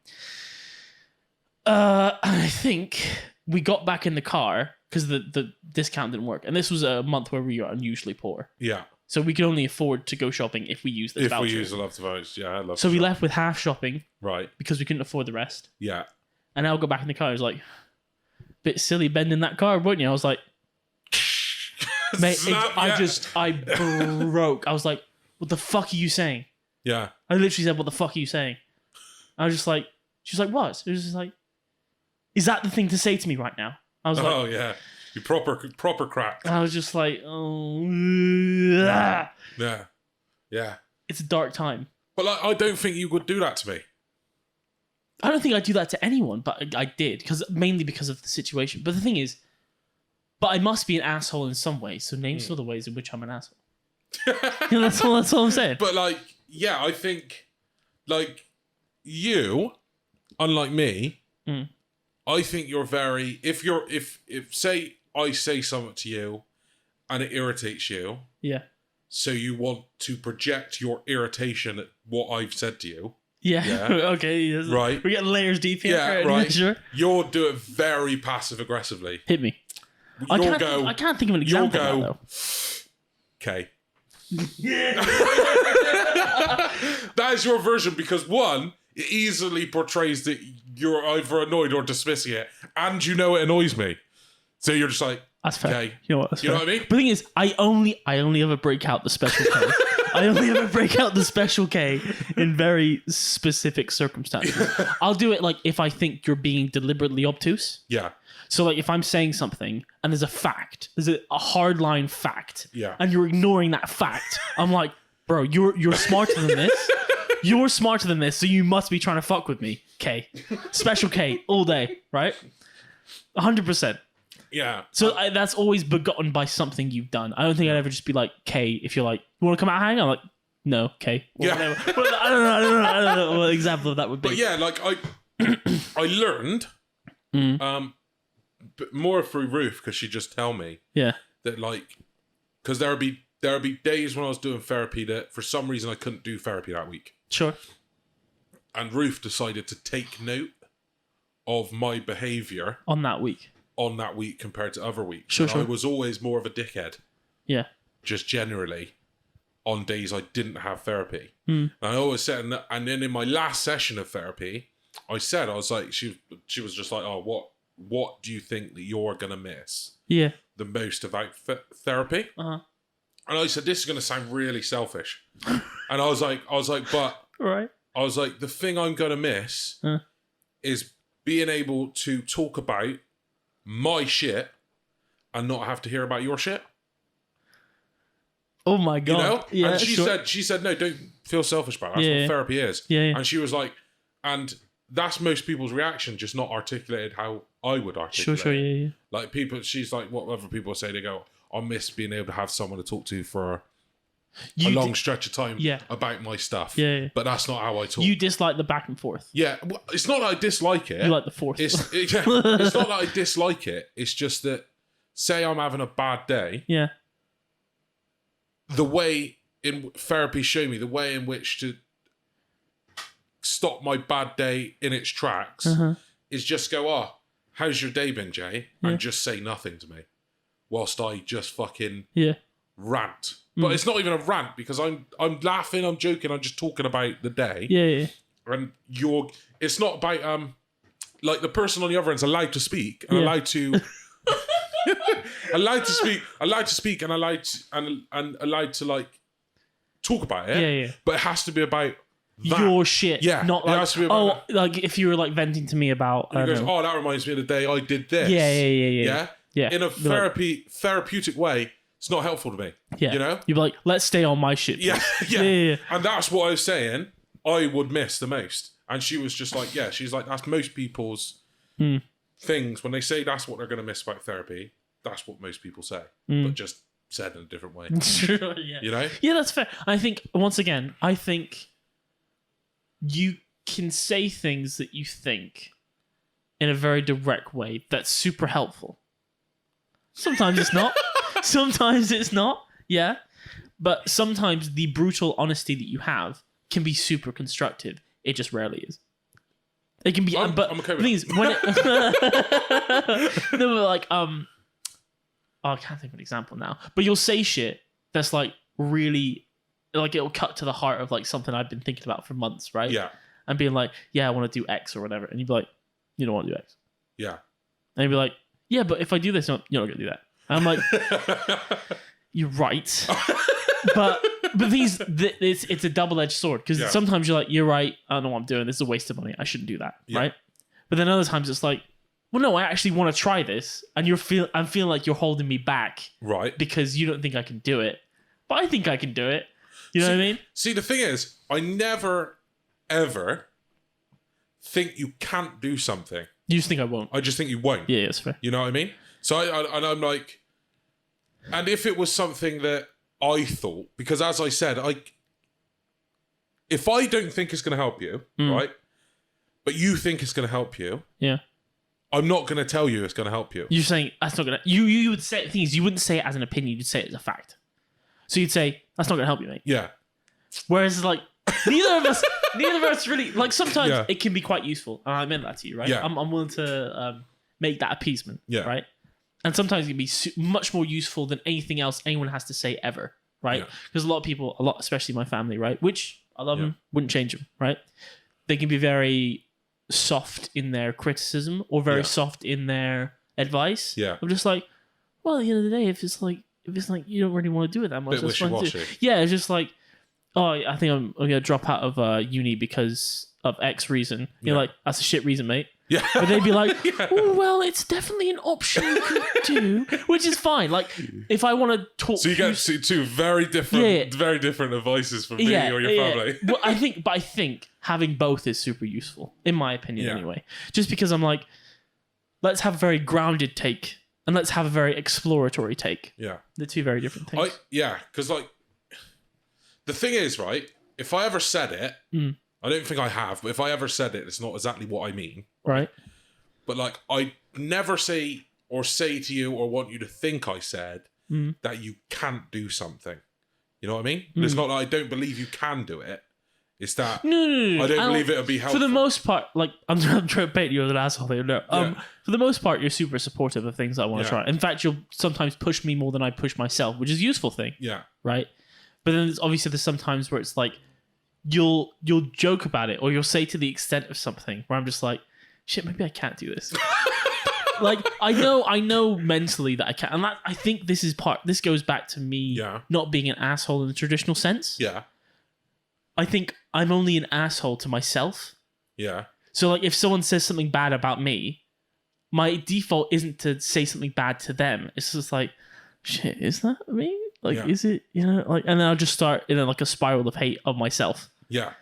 I think we got back in the car because the discount didn't work, and this was a month where we were unusually poor. Yeah. So we could only afford to go shopping if we used this voucher. If we use the Love to Voucher, yeah, I love. So we left with half shopping, right? Because we couldn't afford the rest. Yeah. And I'll go back in the car. I was like, bit silly bending that car, weren't you? I was like, mate, I broke. I was like, what the fuck are you saying? Yeah. I literally said, what the fuck are you saying? I was just like, she was like, what? It was just like, is that the thing to say to me right now? I was like, oh yeah, you proper cracked. I was just like, oh, yeah. Yeah. It's a dark time. But like, I don't think you would do that to me. I don't think I'd do that to anyone, but I did, mainly because of the situation. But the thing is, I must be an asshole in some way. So name some of the ways in which I'm an asshole. That's all I'm saying. But like, yeah, I think like you, unlike me, I think you're very. If say I say something to you, and it irritates you. Yeah. So you want to project your irritation at what I've said to you. Yeah. Okay. Right. We're getting layers deep here. Yeah. Right. Sure. You'll do it very passive aggressively. Hit me. I can't think of an example. You'll go. Okay. That is your version because one, it easily portrays that you're either annoyed or dismissing it, and you know it annoys me. So you're just like, that's fair. Okay. You know what? That's you fair. know what I mean? But the thing is, I only ever break out the special K. I only ever break out the special K in very specific circumstances. I'll do it like if I think you're being deliberately obtuse. Yeah. So like if I'm saying something and there's a fact, there's a hardline fact, yeah, and you're ignoring that fact, I'm like, bro, you're smarter than this. You're smarter than this, so you must be trying to fuck with me. K. Special K all day, right? 100%. Yeah. So that's always begotten by something you've done. I don't think I'd ever just be like, K, if you're like, you want to come out hang? I'm like, no, K. Yeah. I don't know what example of that would be. But yeah, like I learned but more through Ruth because she just tell me that like because there'll be days when I was doing therapy that for some reason I couldn't do therapy that week. Sure. And Ruth decided to take note of my behaviour on that week compared to other weeks. Sure. I was always more of a dickhead. Yeah. Just generally on days I didn't have therapy. And I always said, and then in my last session of therapy, I was like, she was just like, oh, what do you think that you're going to miss the most about therapy? Uh-huh. And I said, this is going to sound really selfish. And I was like, but right. I was like, the thing I'm going to miss is being able to talk about my shit and not have to hear about your shit. Oh my God. You know? Yeah, and she said, no, don't feel selfish about it. That's what therapy is. Yeah. And she was like, and that's most people's reaction, just not articulated how I would articulate. Sure, yeah. Like people, she's like, what other people say, they go, I miss being able to have someone to talk to for a long stretch of time about my stuff. Yeah. But that's not how I talk. You dislike the back and forth. Yeah. Well, it's not that I dislike it. You like the fourth. It's not that I dislike it. It's just that, say I'm having a bad day. Yeah. The way in therapy showed me the way in which to stop my bad day in its tracks is just go, oh, how's your day been, Jay? And just say nothing to me whilst I just fucking rant. But it's not even a rant because I'm laughing, I'm joking, I'm just talking about the day. Yeah. And it's not about like the person on the other end's allowed to speak and allowed to allowed to speak and allowed to like talk about it. Yeah. But it has to be about that. Your shit. Yeah. Not like, like if you were like venting to me about and he goes, oh, that reminds me of the day I did this. Yeah. In a therapeutic way, it's not helpful to me. Yeah. You know? You'd be like, let's stay on my shit. Yeah. And that's what I was saying I would miss the most. And she was just like, yeah, she's like, that's most people's things. When they say that's what they're going to miss about therapy, that's what most people say. But just said in a different way. Sure, yeah. You know? Yeah, that's fair. I think, once again, you can say things that you think in a very direct way that's super helpful. Sometimes it's not. Sometimes it's not. Yeah. But sometimes the brutal honesty that you have can be super constructive. It just rarely is. It can be, I'm okay with the thing is, when no, but like, oh, I can't think of an example now. But you'll say shit that's like really, like it'll cut to the heart of like something I've been thinking about for months, right? Yeah. And being like, yeah, I want to do X or whatever, and you'd be like, you don't want to do X. Yeah. And you'd be like, yeah, but if I do this, you're not gonna do that. And I'm like, you're right. But it's a double-edged sword because sometimes you're like, you're right, I don't know what I'm doing, this is a waste of money, I shouldn't do that, right? But then other times it's like, well, no, I actually want to try this, and I'm feeling like you're holding me back, right? Because you don't think I can do it, but I think I can do it. You know what I mean? See, the thing is, I never ever think you can't do something. You just think I won't. I just think you won't. Yeah, that's fair. You know what I mean? So I'm like, and if it was something that I thought, because as I said, if I don't think it's going to help you, right, but you think it's going to help you, yeah, I'm not going to tell you it's going to help you. You're saying that's not going to. You would say things. You wouldn't say it as an opinion. You'd say it as a fact. So you'd say that's not going to help you, mate. Yeah. Whereas like neither of us really like. Sometimes it can be quite useful, and I meant that to you, right? Yeah. I'm willing to make that appeasement, yeah, right? And sometimes it can be much more useful than anything else anyone has to say ever, right? Because a lot of people, especially my family, right, which I love them, wouldn't change them, right? They can be very soft in their criticism or very soft in their advice. Yeah, I'm just like, well, at the end of the day, if it's like you don't really want to do it that much, that's fine too. Yeah, it's just like, oh, I think I'm gonna drop out of uni because of X reason. You're like, that's a shit reason, mate. Yeah. But they'd be like, oh, well, it's definitely an option you could do, which is fine. Like, if I want to talk, so you get two very different, very different advices from me or your family. Well, I think having both is super useful, in my opinion, anyway. Just because I'm like, let's have a very grounded take and let's have a very exploratory take. Yeah, they're two very different things. Because like the thing is, right? If I ever said it. I don't think I have, but if I ever said it, it's not exactly what I mean. Right. But like, I never say to you or want you to think I said that you can't do something. You know what I mean? It's not that I don't believe you can do it. It's that no. I don't believe it would be helpful. For the most part, like, I'm trying to paint you as an asshole here. No. For the most part, you're super supportive of things I want to try. In fact, you'll sometimes push me more than I push myself, which is a useful thing. Yeah. Right? But then there's some times where it's like, you'll joke about it or you'll say to the extent of something where I'm just like, shit, maybe I can't do this. Like I know mentally that I can't, and I think this goes back to me not being an asshole in the traditional sense. Yeah. I think I'm only an asshole to myself. Yeah. So like if someone says something bad about me, my default isn't to say something bad to them. It's just like, shit, is that me? Like, is it, like, and then I'll just start in like a spiral of hate of myself. Yeah.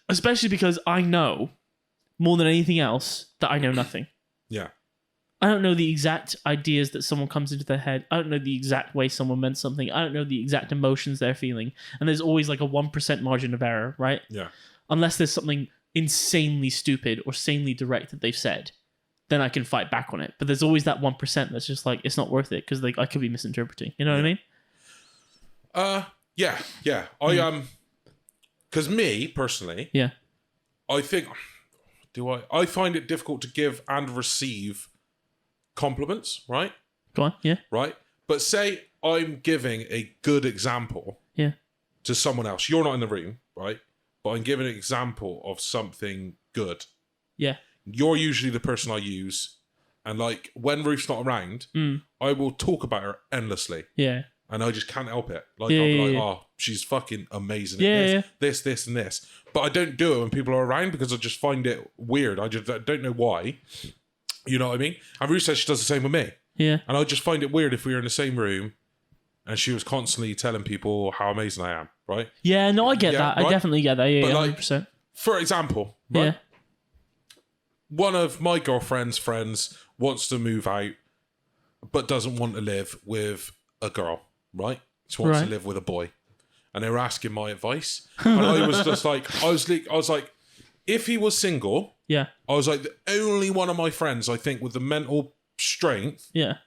Especially because I know more than anything else that I know nothing. Yeah. I don't know the exact ideas that someone comes into their head. I don't know the exact way someone meant something. I don't know the exact emotions they're feeling. And there's always like a 1% margin of error, right? Yeah. Unless there's something insanely stupid or sanely direct that they've said, then I can fight back on it. But there's always that 1% that's just like, it's not worth it because I could be misinterpreting. You know what I mean? Yeah. Because me personally, I think I find it difficult to give and receive compliments, right? Go on, yeah. Right? But say I'm giving a good example to someone else. You're not in the room, right? But I'm giving an example of something good. Yeah. You're usually the person I use. And like when Ruth's not around, I will talk about her endlessly. Yeah. And I just can't help it. Like, I'll be like, oh, she's fucking amazing at this, and this. But I don't do it when people are around because I just find it weird. I don't know why. You know what I mean? And Ruth says she does the same with me. Yeah. And I just find it weird if we were in the same room and she was constantly telling people how amazing I am, right? Yeah, no, I get that. Right? I definitely get that. Yeah, but 100%. Like, for example, right? One of my girlfriend's friends wants to move out but doesn't want to live with a girl. Right? She wants to live with a boy. and they were asking my advice, and I was just like, I was like, if he was single, Yeah. I was like, the only one of my friends I think with the mental strength Yeah.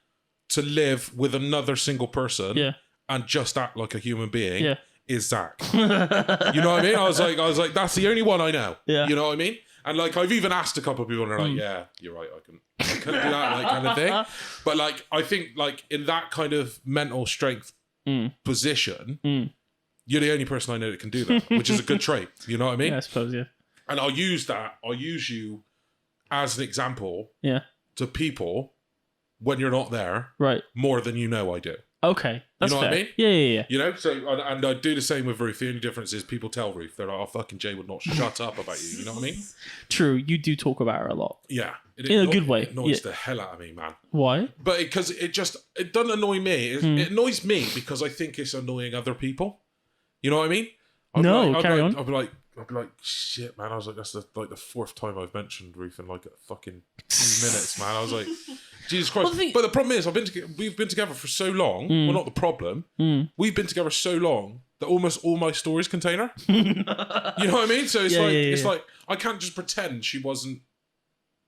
to live with another single person Yeah. and just act like a human being Yeah. is Zach. You know what I mean? I was like, that's the only one I know. Yeah. You know what I mean? And like, I've even asked a couple of people, and they're like, "Yeah, you're right. I couldn't do that," like kind of thing. But like, I think like in that kind of mental strength position, you're the only person I know that can do that, which is a good trait. You know what I mean? Yeah, I suppose, yeah. And I'll use that. I'll use you as an example Yeah. to people when you're not there, Right. more than you know I do. Okay. That's You know fair. what I mean? Yeah. You know, so and I do the same with Ruth. The only difference is people tell Ruth, they're like, "Oh, fucking Jay would not shut up about you." You know what I mean? True. You do talk about her a lot. Yeah, In a good way. It annoys Yeah. the hell out of me, man. Why? But because it doesn't annoy me. It annoys me because I think it's annoying other people. You know what I mean? Carry on. I'll be like, shit, man. I was like, that's the fourth time I've mentioned Ruth in like a fucking 2 minutes, man. I was like, Jesus Christ. Well, but the problem is, we've been together for so long. Well, not the problem. We've been together so long that almost all my stories contain her. You know what I mean? So it's like I can't just pretend she wasn't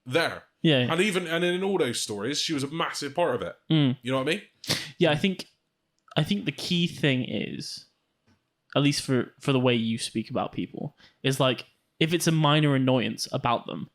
there. Yeah. And in all those stories, she was a massive part of it. You know what I mean? Yeah, I think the key thing is, at least for the way you speak about people, is like, if it's a minor annoyance about them,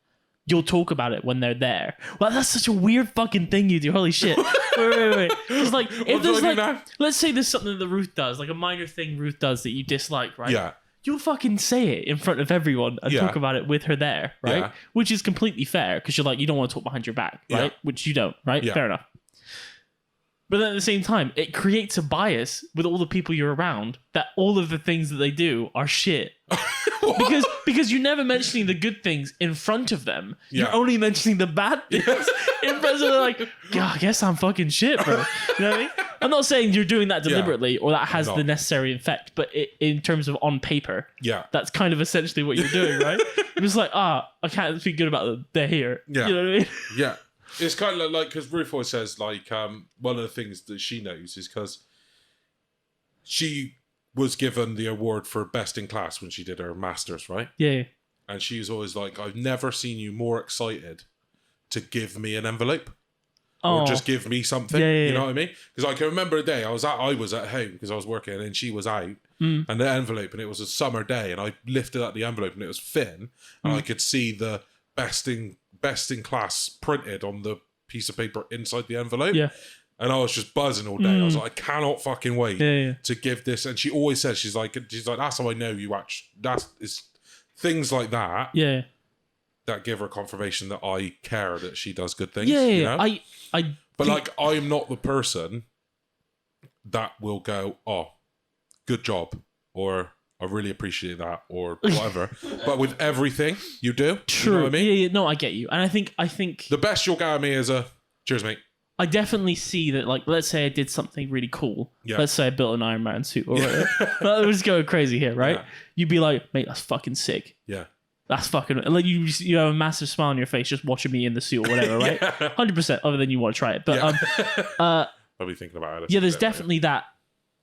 you'll talk about it when they're there. Well, that's such a weird fucking thing you do. Holy shit. Wait. It's like, if there's like, let's say there's something that Ruth does, like a minor thing Ruth does that you dislike, right? Yeah. You'll fucking say it in front of everyone and talk about it with her there, right? Yeah. Which is completely fair, because you're like, you don't want to talk behind your back, right? Yeah. Which you don't, right? Yeah. Fair enough. But then at the same time, it creates a bias with all the people you're around that all of the things that they do are shit. because you're never mentioning the good things in front of them. Yeah. You're only mentioning the bad things in front of them. Like, God, I guess I'm fucking shit, bro. You know what I mean? I'm not saying you're doing that deliberately or that has the necessary effect, but in terms of on paper, that's kind of essentially what you're doing, right? You're just like, I can't speak good about them. They're here. Yeah. You know what I mean? Yeah. It's kind of like, because Ruth always says, like, one of the things that she knows is because she was given the award for best in class when she did her master's, right? Yeah. And she's always like, I've never seen you more excited to give me an envelope. Or just give me something. You know what I mean? Because I can remember a day I was at home because I was working and she was out, and the envelope, and it was a summer day, and I lifted up the envelope and it was thin, and I could see the best in class printed on the piece of paper inside the envelope. Yeah. And I was just buzzing all day. I was like, I cannot fucking wait to give this. And she always says, she's like, that's how I know you actually. It's things like that. Yeah. That give her confirmation that I care that she does good things. Yeah. You know? But like, I'm not the person that will go, oh, good job, or I really appreciate that, or whatever. But with everything you do, true. You know what I mean? Yeah. No, I get you, and I think the best you'll get out of me is a cheers, mate. I definitely see that. Like, let's say I did something really cool. Yeah. Let's say I built an Iron Man suit, or whatever. We're just going crazy here, right? Yeah. You'd be like, mate, that's fucking sick. Yeah. That's fucking like you have a massive smile on your face just watching me in the suit or whatever, right? 100%. Other than you want to try it, but I'll be thinking about it. Yeah, there's definitely that.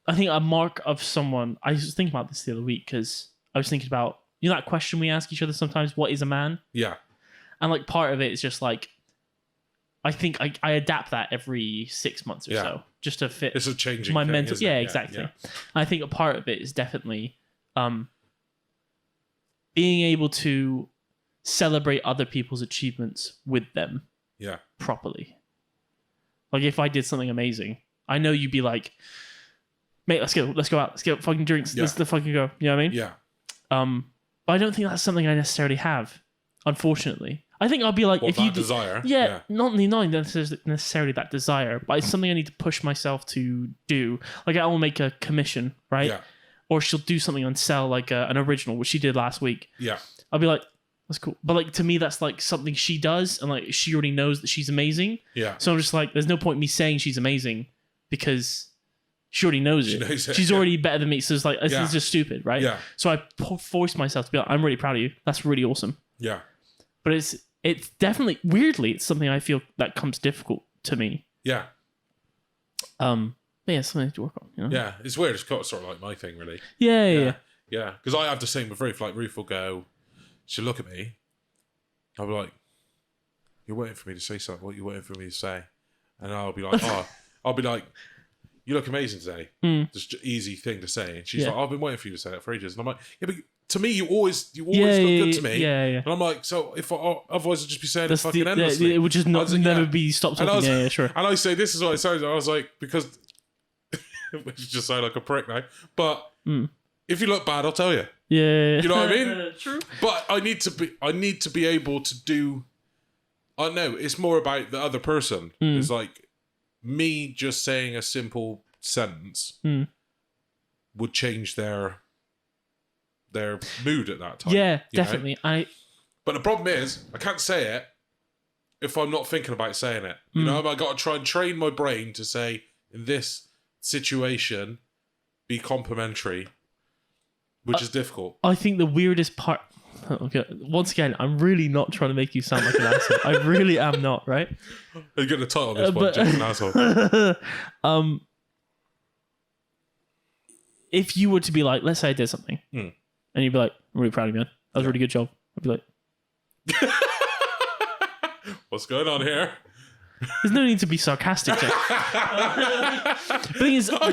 I think a mark of someone. I was thinking about this the other week because I was thinking about that question we ask each other sometimes. What is a man? Yeah. And like part of it is just like, I think I adapt that every 6 months or so just to fit. It's a changing my thing, mental. isn't it? Yeah, exactly. Yeah. I think a part of it is definitely being able to celebrate other people's achievements with them properly. Like if I did something amazing, I know you'd be like, mate, let's go out, let's get fucking drinks, let's fucking go. You know what I mean? Yeah. But I don't think that's something I necessarily have, unfortunately. I think I'll be like, if you desire, not necessarily that desire, but it's something I need to push myself to do. Like I will make a commission, right? Yeah. Or she'll do something and sell like an original, which she did last week. Yeah. I'll be like, that's cool. But like to me, that's like something she does, and like she already knows that she's amazing. Yeah. So I'm just like, there's no point me saying she's amazing because she already knows it. She's already better than me. So it's like, this is just stupid, right? Yeah. So I force myself to be like, I'm really proud of you. That's really awesome. Yeah. But it's definitely, weirdly, it's something I feel that comes difficult to me. Yeah. But yeah, something to work on. You know? Yeah, it's weird. It's sort of like my thing, really. Yeah. Yeah, because I have the same with Ruth. Like, Ruth will go, she'll look at me. I'll be like, you're waiting for me to say something. What are you waiting for me to say? And I'll be like, you look amazing today. Just easy thing to say. And she's like, I've been waiting for you to say that for ages. And I'm like, yeah, but to me, you always look good to me. Yeah. And I'm like, so if otherwise I'd just be saying it fucking endlessly. It would just never be stopped talking. Yeah, sure. And I say, this is what it sounds like. I was like, because it just sound like a prick now. But if you look bad, I'll tell you. Yeah. You know what I mean? True. But I need to be able to do. I know it's more about the other person. It's like me just saying a simple sentence would change their mood at that time. Yeah, definitely. Know? But the problem is, I can't say it if I'm not thinking about saying it. You know, I've got to try and train my brain to say, in this situation, be complimentary, which is difficult. I think the weirdest part... Okay, once again, I'm really not trying to make you sound like an asshole. I really am not, right? You get the title of this one, just an asshole. If you were to be like, let's say I did something, and you'd be like, I'm really proud of you, man. That was a really good job. I'd be like... What's going on here? There's no need to be sarcastic, Jack. I'm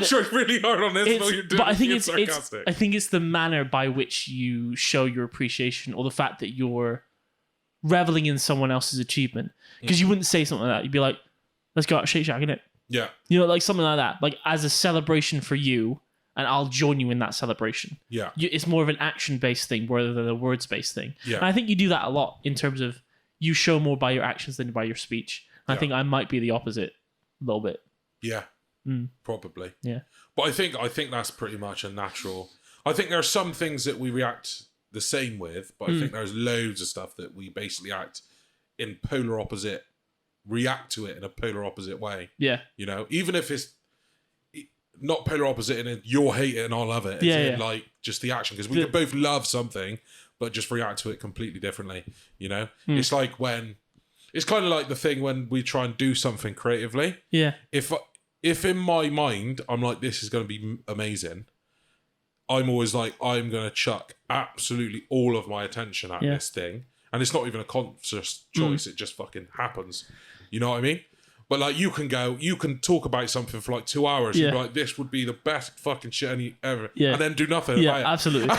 trying really hard on this, but you're doing I think sarcastic. I think it's the manner by which you show your appreciation, or the fact that you're reveling in someone else's achievement. Because you wouldn't say something like that. You'd be like, let's go out and Shake Shack, innit? Yeah. You know, like something like that. Like as a celebration for you, and I'll join you in that celebration. Yeah. It's more of an action-based thing rather than a words-based thing. Yeah. And I think you do that a lot in terms of you show more by your actions than by your speech. I think I might be the opposite a little bit. Yeah, probably. Yeah, but I think that's pretty much a natural. I think there are some things that we react the same with, but I think there's loads of stuff that we basically react to it in a polar opposite way. Yeah, you know, even if it's not polar opposite and you'll hate it and I'll love it. It's like just the action, because we can both love something, but just react to it completely differently. You know, it's like when. It's kind of like the thing when we try and do something creatively. Yeah. If in my mind I'm like, this is going to be amazing, I'm always like, I'm going to chuck absolutely all of my attention at this thing, and it's not even a conscious choice. It just fucking happens. You know what I mean? But like, you can talk about something for like 2 hours. Yeah. You'd be like, this would be the best fucking shit ever. Yeah. And then do nothing about it. Absolutely.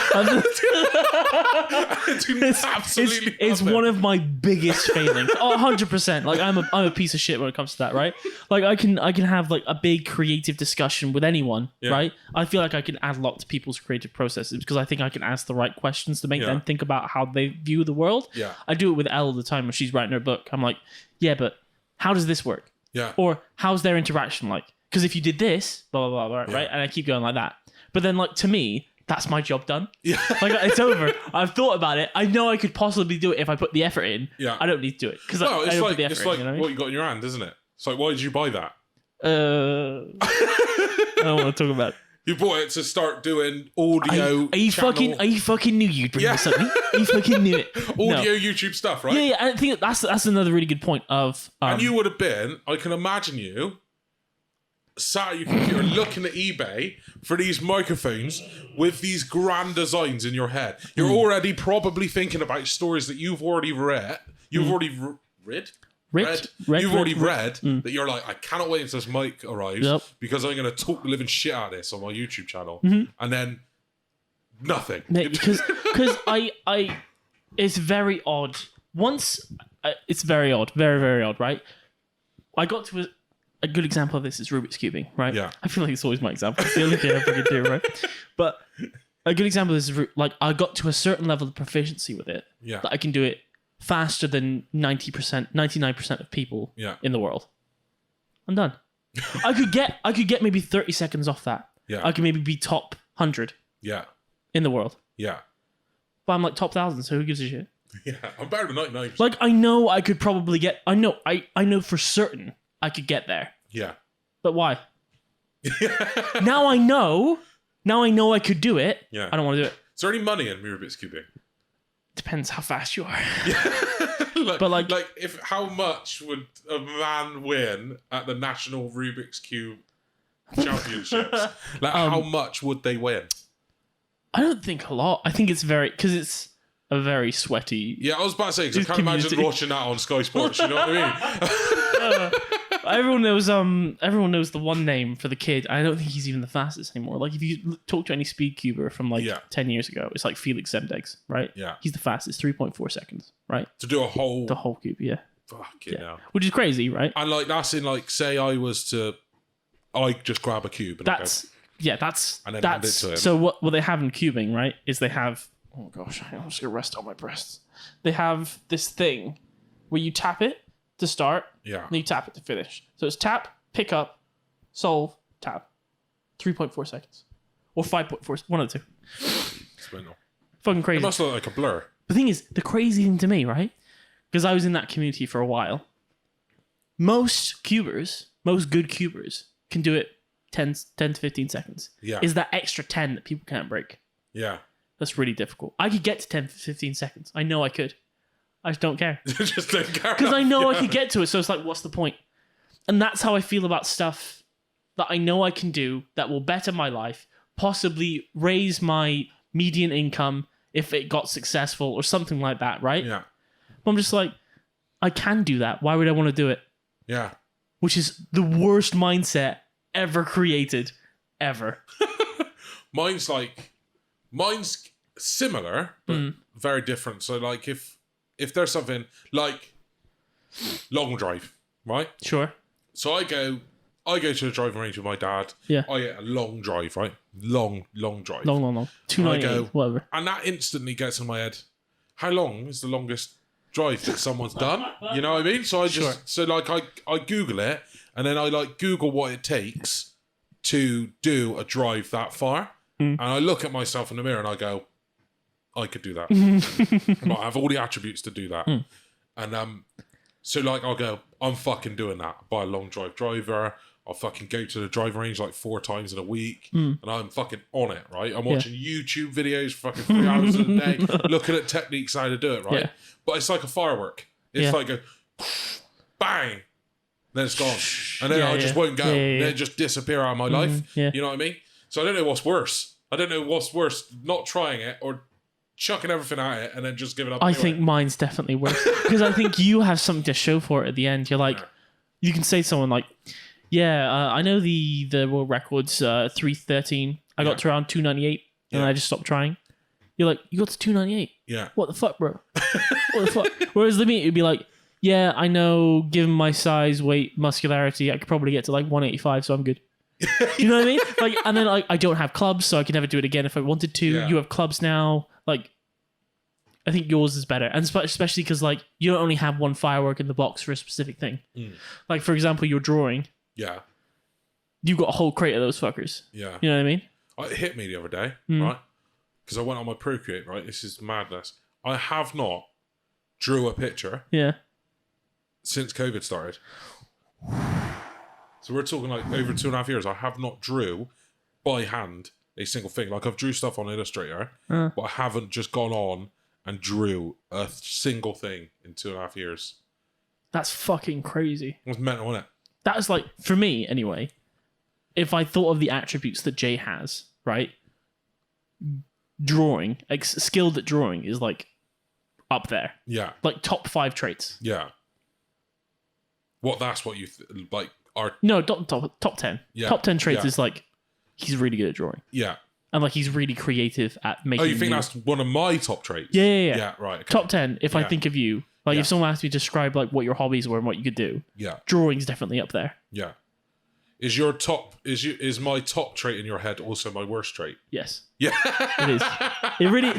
It's nothing. one of my biggest failings. 100%. Like I'm a piece of shit when it comes to that, right? Like I can have like a big creative discussion with anyone, right? I feel like I can add a lot to people's creative processes because I think I can ask the right questions to make them think about how they view the world. Yeah. I do it with Elle all the time when she's writing her book. I'm like, yeah, but how does this work? Yeah. Or how's their interaction like? Because if you did this, blah, blah, blah, right? And I keep going like that. But then, like, to me, that's my job done. Yeah. Like, it's over. I've thought about it. I know I could possibly do it if I put the effort in. Yeah. I don't need to do it. Because it's I don't like, put the effort it's like in, you know what you got in your hand, isn't it? It's like, why did you buy that? I don't want to talk about it. You bought it to start doing audio. Are you fucking knew you'd bring this up? You fucking knew it. Audio YouTube stuff, right? Yeah. I think that's another really good point of. And you would have been. I can imagine you sat at your computer looking at eBay for these microphones with these grand designs in your head. You're already probably thinking about stories that you've already read. You've already read. You've already read that you're like, I cannot wait until this mic arrives because I'm going to talk the living shit out of this on my YouTube channel, and then nothing. Because I it's very odd. It's very odd, very very odd, right? I got to a good example of this is Rubik's cubing, right? Yeah. I feel like it's always my example. It's the only thing I freaking do, right? But a good example of this is like I got to a certain level of proficiency with it that I can do it faster than 99% of people in the world. I'm done. I could get maybe 30 seconds off that. Yeah. I could maybe be top 100 in the world. Yeah. But I'm like top 1,000, so who gives a shit? Yeah. I'm better than 99%. Like I know I could probably get I know for certain I could get there. Yeah. But why? Now I know I could do it. Yeah. I don't want to do it. Is there any money in Rubik's cubing? Depends how fast you are. But like if how much would a man win at the National Rubik's Cube championships. Like, how much would they win? I don't think a lot. I think it's because it's a very sweaty. Yeah, I was about to say, because I can't imagine watching that on Sky Sports. You know what I mean? Everyone knows the one name for the kid. I don't think he's even the fastest anymore. Like, if you talk to any speed cuber from 10 years ago, it's like Felix Zemdegs, right? Yeah. He's the fastest, 3.4 seconds, right? To do the whole cube, yeah. Fucking hell. Which is crazy, right? And like, that's in like, say I just grab a cube and and then hand it to him. So what they have in cubing, right, is they have, oh gosh, I'm just gonna rest on my breasts. They have this thing where you tap it to start, and then you tap it to finish. So it's tap, pick up, solve, tap. 3.4 seconds. Or 5.4, one of the two. It's mental. Fucking crazy. It must look like a blur. The thing is, the crazy thing to me, right, because I was in that community for a while, most good cubers can do it 10 to 15 seconds. Yeah. Is that extra 10 that people can't break? Yeah. That's really difficult. I could get to 10 to 15 seconds. I know I could. I just don't care. Just don't care. Because I know I could get to it, so it's like, what's the point? And that's how I feel about stuff that I know I can do that will better my life, possibly raise my median income if it got successful or something like that, right? Yeah. But I'm just like, I can do that. Why would I want to do it? Yeah. Which is the worst mindset ever created, ever. Mine's similar, but very different. So like, if there's something like long drive, right? Sure. So I go to the driving range with my dad. Yeah. I get a long drive, right? Long drive. Long. 298, whatever. And that instantly gets in my head. How long is the longest drive that someone's done? You know what I mean? So I Google it, and then I like Google what it takes to do a drive that far. And I look at myself in the mirror and I go, I could do that. I have all the attributes to do that. And so like I'll go, I'm fucking doing that. Buy a long drive driver. I'll fucking go to the driving range like 4 times in a week, and I'm fucking on it, right? I'm watching YouTube videos for fucking 3 hours a day, looking at techniques how to do it, right? Yeah. But it's like a firework. It's like a bang, then it's gone, and then I just won't go. Then it just disappear out of my life. Yeah. You know what I mean? So I don't know what's worse. Not trying it or chucking everything at it and then just giving up. I think mine's definitely worse because I think you have something to show for it at the end. You're like, you can say to someone like, I know the world record's 3:13. I got to around 2:98 and I just stopped trying. You're like, you got to 2:98? Yeah. What the fuck, bro? What the fuck? Whereas the meat, it'd be like, yeah, I know, given my size, weight, muscularity, I could probably get to like 185, so I'm good. You know what I mean? Like, and then I don't have clubs, so I could never do it again if I wanted to. Yeah. You have clubs now. Like, I think yours is better, and especially because like you don't only have one firework in the box for a specific thing. Like, for example, your drawing. Yeah. You got a whole crate of those fuckers. Yeah. You know what I mean? It hit me the other day, right? Because I went on my Procreate, right? This is madness. I have not drew a picture. Yeah. Since COVID started. So we're talking like over 2.5 years. I have not drew by hand a single thing. Like I've drew stuff on Illustrator, but I haven't just gone on and drew a single thing in 2.5 years. That's fucking crazy. It's mental, isn't it? That was like, for me anyway, if I thought of the attributes that Jay has, right? Drawing, like skilled at drawing is like up there. Yeah. Like top 5 traits. Yeah. That's what you like are... No, top 10. Yeah. Top 10 traits is like, he's really good at drawing. Yeah. And like he's really creative at making... Oh, you think that's one of my top traits? Yeah. Yeah, right. Okay. Top 10, if I think of you, like if someone asked me to describe like what your hobbies were and what you could do, drawing's definitely up there. Yeah. Is my top trait in your head also my worst trait? Yes. Yeah. It is. It really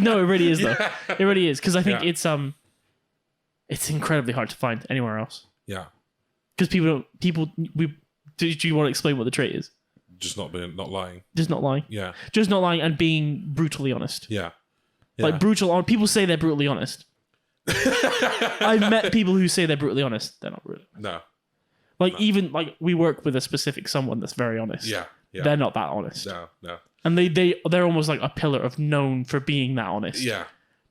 is though. Yeah. It really is. Because I think it's incredibly hard to find anywhere else. Yeah. Because do you want to explain what the trait is? Just not lying. Just not lying. Yeah. Just not lying and being brutally honest. Yeah. Like people say they're brutally honest. I've met people who say they're brutally honest. They're not brutally honest. No. Like even like we work with a specific someone that's very honest. Yeah. They're not that honest. No. And they're almost like a pillar of known for being that honest. Yeah.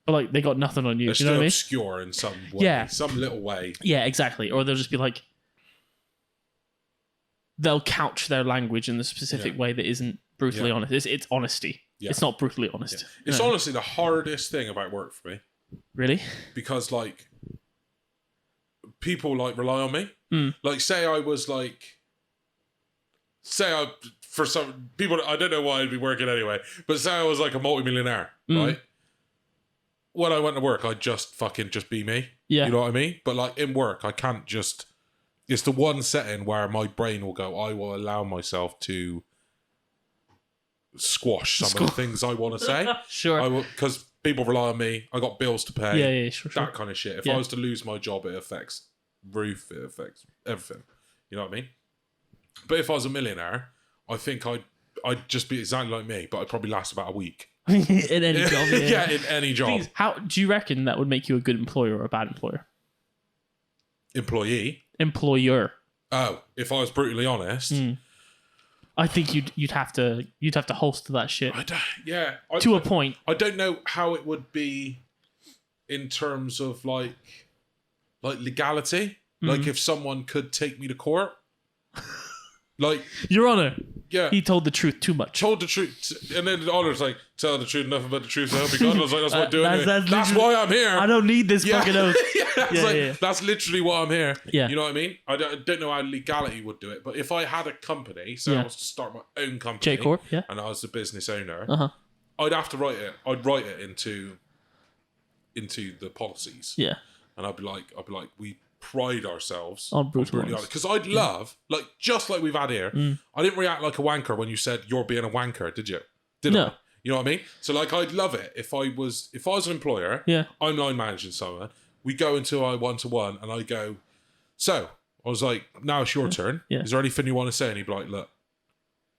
But like they got nothing on you. They're you know what I mean? Obscure in some way. Yeah. Some little way. Yeah, exactly. Or they'll just be like, they'll couch their language in a specific way that isn't brutally honest. It's honesty. Yeah. It's not brutally honest. Yeah. It's honestly the hardest thing about work for me. Really? Because like people like rely on me. Like for some people, I don't know why I'd be working anyway, but say I was like a multi-millionaire, right? When I went to work, I'd just be me. Yeah. You know what I mean? But like in work, I can't just, it's the one setting where my brain will go, I will allow myself to squash some of the things I want to say. Sure. I will, because people rely on me. I got bills to pay. Yeah, sure. That kind of shit. If I was to lose my job, it affects roof, it affects everything. You know what I mean? But if I was a millionaire, I think I'd just be exactly like me, but I'd probably last about a week. In any job, yeah, in any job. How do you reckon that would make you a good employer or a bad employer? Employer. Oh, if I was brutally honest, I think you'd have to holster that shit. To a point. I don't know how it would be in terms of like legality. Like if someone could take me to court. Like, Your Honor. Yeah. He told the truth too much. Told the truth. And then the Honor's like, tell the truth, nothing but the truth, so help you God. I was like, that's what I'm doing. That's why I'm here. I don't need this fucking oath. That's literally why I'm here. Yeah. You know what I mean? I don't know how legality would do it, but if I had a company, so I was to start my own company, J Corp, and I was the business owner, I'd have to write it. I'd write it into the policies. Yeah. And I'd be like, we pride ourselves on brutally honest. Because I'd love, like, just like we've had here, I didn't react like a wanker when you said you're being a wanker, did you? No. I? You know what I mean? So like, I'd love it if I was an employer, I'm line managing someone, we go into our one-to-one and I go, so I was like, now it's your turn. Yeah. Is there anything you want to say? And he'd be like, look,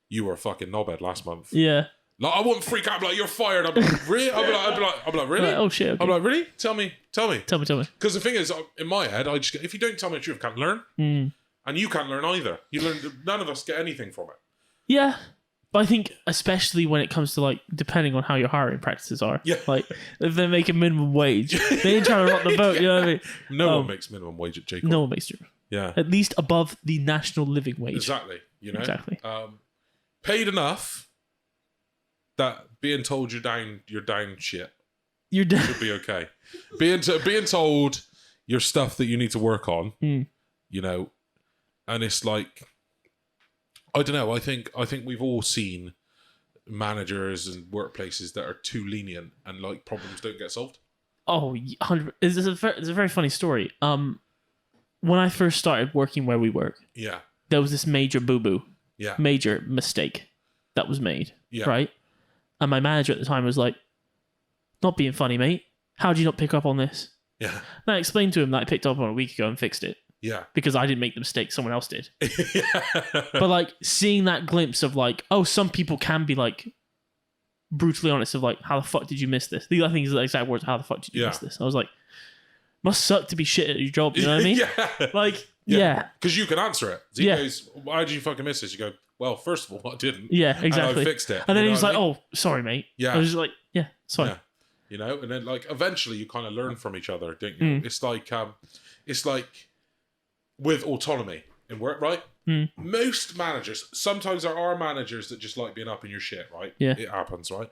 you were a fucking knobhead last month. Yeah. Like, I wouldn't freak out. I'd be like, you're fired. I'd be like, really? I'd be like, really? Oh shit. Okay. I'd be like, really? Tell me. Tell me. Because the thing is, in my head, I just, if you don't tell me the truth, I can't learn. And you can't learn either. None of us get anything from it. Yeah. But I think, especially when it comes to, like, depending on how your hiring practices are. Yeah. Like, if they make a minimum wage, they ain't trying to rock the boat, you know what I mean? No one makes minimum wage at J Corp. No one makes it. Yeah. At least above the national living wage. Exactly. You know? Exactly. Paid enough that being told you're down shit. You're down. Should be okay. Being told your stuff that you need to work on, you know, and it's like, I don't know. I think we've all seen managers and workplaces that are too lenient and like problems don't get solved. Oh, 100. It's a very funny story. When I first started working where we work, there was this major boo-boo, major mistake that was made, right? And my manager at the time was like, not being funny, mate. How do you not pick up on this? Yeah. And I explained to him that I picked up on it a week ago and fixed it. Yeah. Because I didn't make the mistake, someone else did. But like seeing that glimpse of like, oh, some people can be like brutally honest of like, how the fuck did you miss this? I think is the exact words, how the fuck did you miss this? I was like, must suck to be shit at your job, you know what I mean? Like, because you can answer it. So he goes, why did you fucking miss this? You go, well, first of all, I didn't. Yeah, exactly. And I fixed it. And then he was like, oh, sorry, mate. Yeah. I was just like, yeah, sorry. Yeah. You know, and then like eventually you kind of learn from each other, don't you? It's like with autonomy in work, right? Most managers, sometimes there are managers that just like being up in your shit, right? Yeah. It happens, right?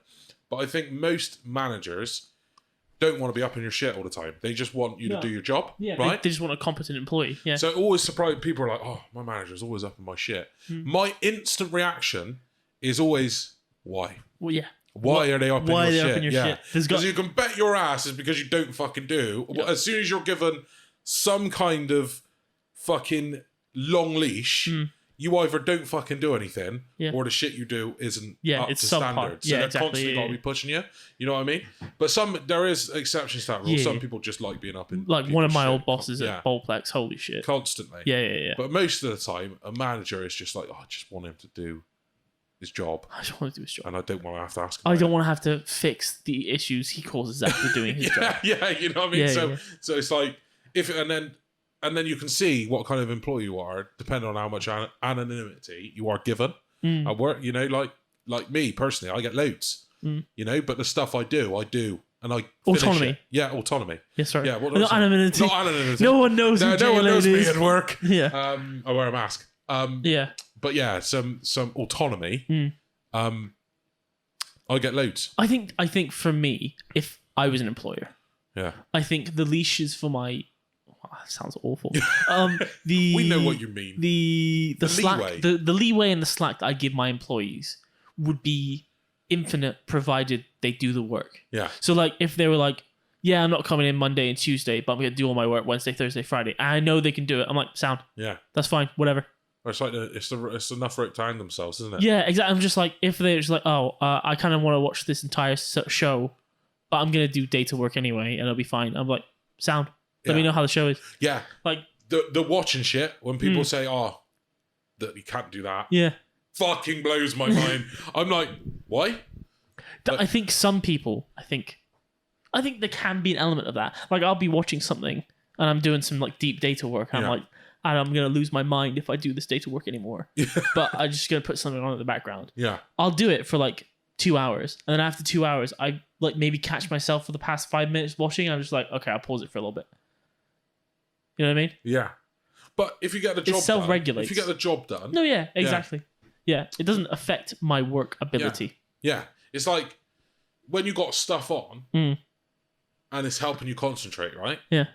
But I think most managers don't want to be up in your shit all the time. They just want you to do your job, right? They just want a competent employee, yeah. So it always surprises people are like, oh, my manager's always up in my shit. My instant reaction is always, why? Well, yeah. Why are they up in your shit? Why are they up in your shit? Because you can bet your ass is because you don't fucking do. Yep. As soon as you're given some kind of fucking long leash, you either don't fucking do anything, or the shit you do isn't up to standard. So they're constantly got to be pushing you. You know what I mean? But there is exceptions to that rule. Some people just like being up in. Like one of my old bosses at Bowlplex, holy shit. Constantly. Yeah. But most of the time, a manager is just like, oh, I just want him to do his job. I just want to do his job. And I don't want to have to ask him. I don't want to have to fix the issues he causes after doing his job. Yeah, you know what I mean? So it's like, and then you can see what kind of employee you are, depending on how much anonymity you are given at work. You know, like me personally, I get loads. You know, but the stuff I do, and I autonomy. It. Yeah, autonomy. Yeah, sorry. Yeah, not anonymity. Not anonymity. No one knows. No one knows me at work. Yeah. I wear a mask. But yeah, some autonomy. I get loads. I think for me, if I was an employer, Yeah. I think the leashes for my that sounds awful. We know what you mean. The slack, leeway. the leeway and the slack that I give my employees would be infinite, provided they do the work. Yeah. So like, if they were like, yeah, I'm not coming in Monday and Tuesday, but I'm gonna do all my work Wednesday, Thursday, Friday, and I know they can do it. I'm like, sound. Yeah. That's fine. Whatever. It's like it's enough rope to hang themselves, isn't it? Yeah, exactly. I'm just like, if they're just like, I kind of want to watch this entire show, but I'm gonna do data work anyway, and it'll be fine. I'm like, sound. Let me know how the show is. Yeah. Like the watching shit when people say, that you can't do that. Yeah. Fucking blows my mind. I'm like, why? I think some people, I think there can be an element of that. Like, I'll be watching something and I'm doing some like deep data work. And I'm like, I'm going to lose my mind if I do this data work anymore. But I'm just going to put something on in the background. Yeah. I'll do it for like 2 hours. And then after 2 hours, I like maybe catch myself for the past 5 minutes watching. And I'm just like, okay, I'll pause it for a little bit. You know what I mean? Yeah. But if you get the job done. It self-regulates. If you get the job done. No, yeah, exactly. Yeah. It doesn't affect my work ability. Yeah. It's like when you got stuff on and it's helping you concentrate, right? Yeah.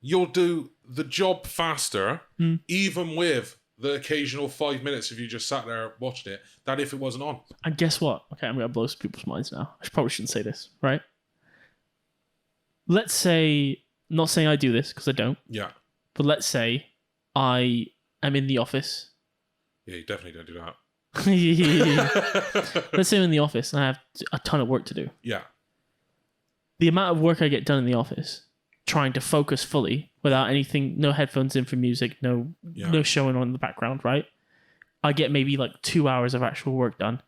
You'll do the job faster, even with the occasional 5 minutes if you just sat there watching it, than if it wasn't on. And guess what? Okay, I'm going to blow some people's minds now. I probably shouldn't say this, right? Let's say, not saying I do this because I don't. Yeah. But let's say I am in the office. Yeah, you definitely don't do that. Let's say I'm in the office and I have a ton of work to do. Yeah. The amount of work I get done in the office, trying to focus fully without anything, no headphones in for music, no showing on in the background, right? I get maybe like 2 hours of actual work done.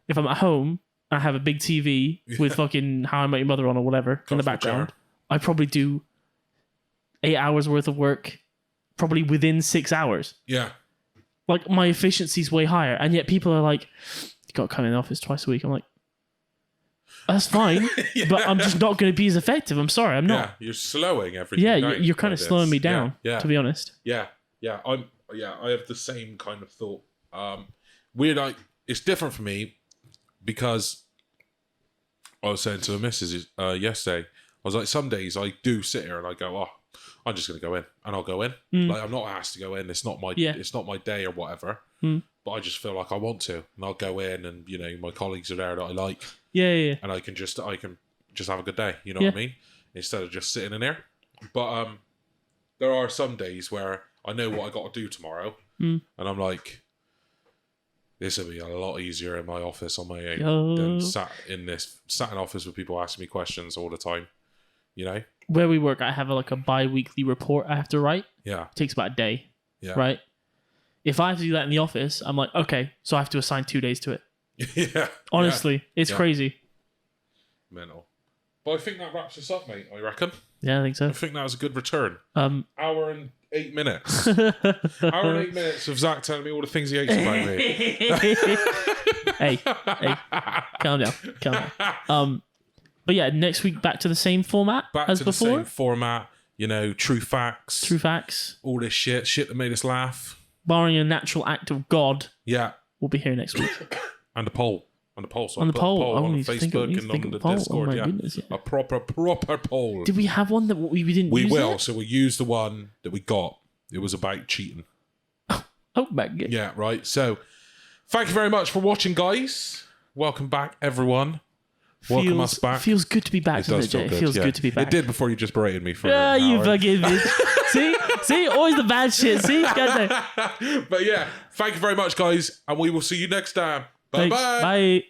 If I'm at home, I have a big TV with fucking How I Met Your Mother on or whatever in the background. I probably do 8 hours worth of work, probably within 6 hours. Yeah. Like, my efficiency's way higher. And yet people are like, you got to come in the office twice a week. I'm like, that's fine, but I'm just not going to be as effective. I'm sorry, I'm not. Yeah, you're slowing everything. Yeah, you're kind of slowing me down, to be honest. Yeah. I have the same kind of thought. It's different for me because I was saying to the missus yesterday, I was like, some days I do sit here and I go, I'm just going to go in, and I'll go in. Like, I'm not asked to go in. It's not my day or whatever. But I just feel like I want to, and I'll go in, and my colleagues are there that I like. Yeah. And I can just have a good day. You know what I mean? Instead of just sitting in there. But there are some days where I know what I got to do tomorrow, and I'm like, this will be a lot easier in my office on my own than sat in office with people asking me questions all the time. Where we work, I have a bi-weekly report I have to write. Yeah. It takes about a day. Yeah. Right? If I have to do that in the office, I'm like, okay, so I have to assign 2 days to it. Yeah. Honestly, it's crazy. Mental. But I think that wraps us up, mate, I reckon. Yeah, I think so. I think that was a good return. Hour and 8 minutes. Hour and 8 minutes of Zach telling me all the things he hates about me. Hey, calm down. But yeah, next week back to the same format as before. The same format, true facts. True facts. All this shit that made us laugh. Barring a natural act of God. Yeah. We'll be here next week. And a poll. So on the poll. On Facebook and on the Discord. Goodness, A proper poll. Did we have one that we didn't use? We will. So we'll use the one that we got. It was about cheating. Oh, my God. Yeah, right. So thank you very much for watching, guys. Welcome back, everyone. Welcome us back. Feels good to be back, doesn't it, Jay? It feels good to be back. It did before you just berated me for an hour. You fucking bitch. See? Always the bad shit. See? But yeah, thank you very much, guys. And we will see you next time. Bye-bye. Bye.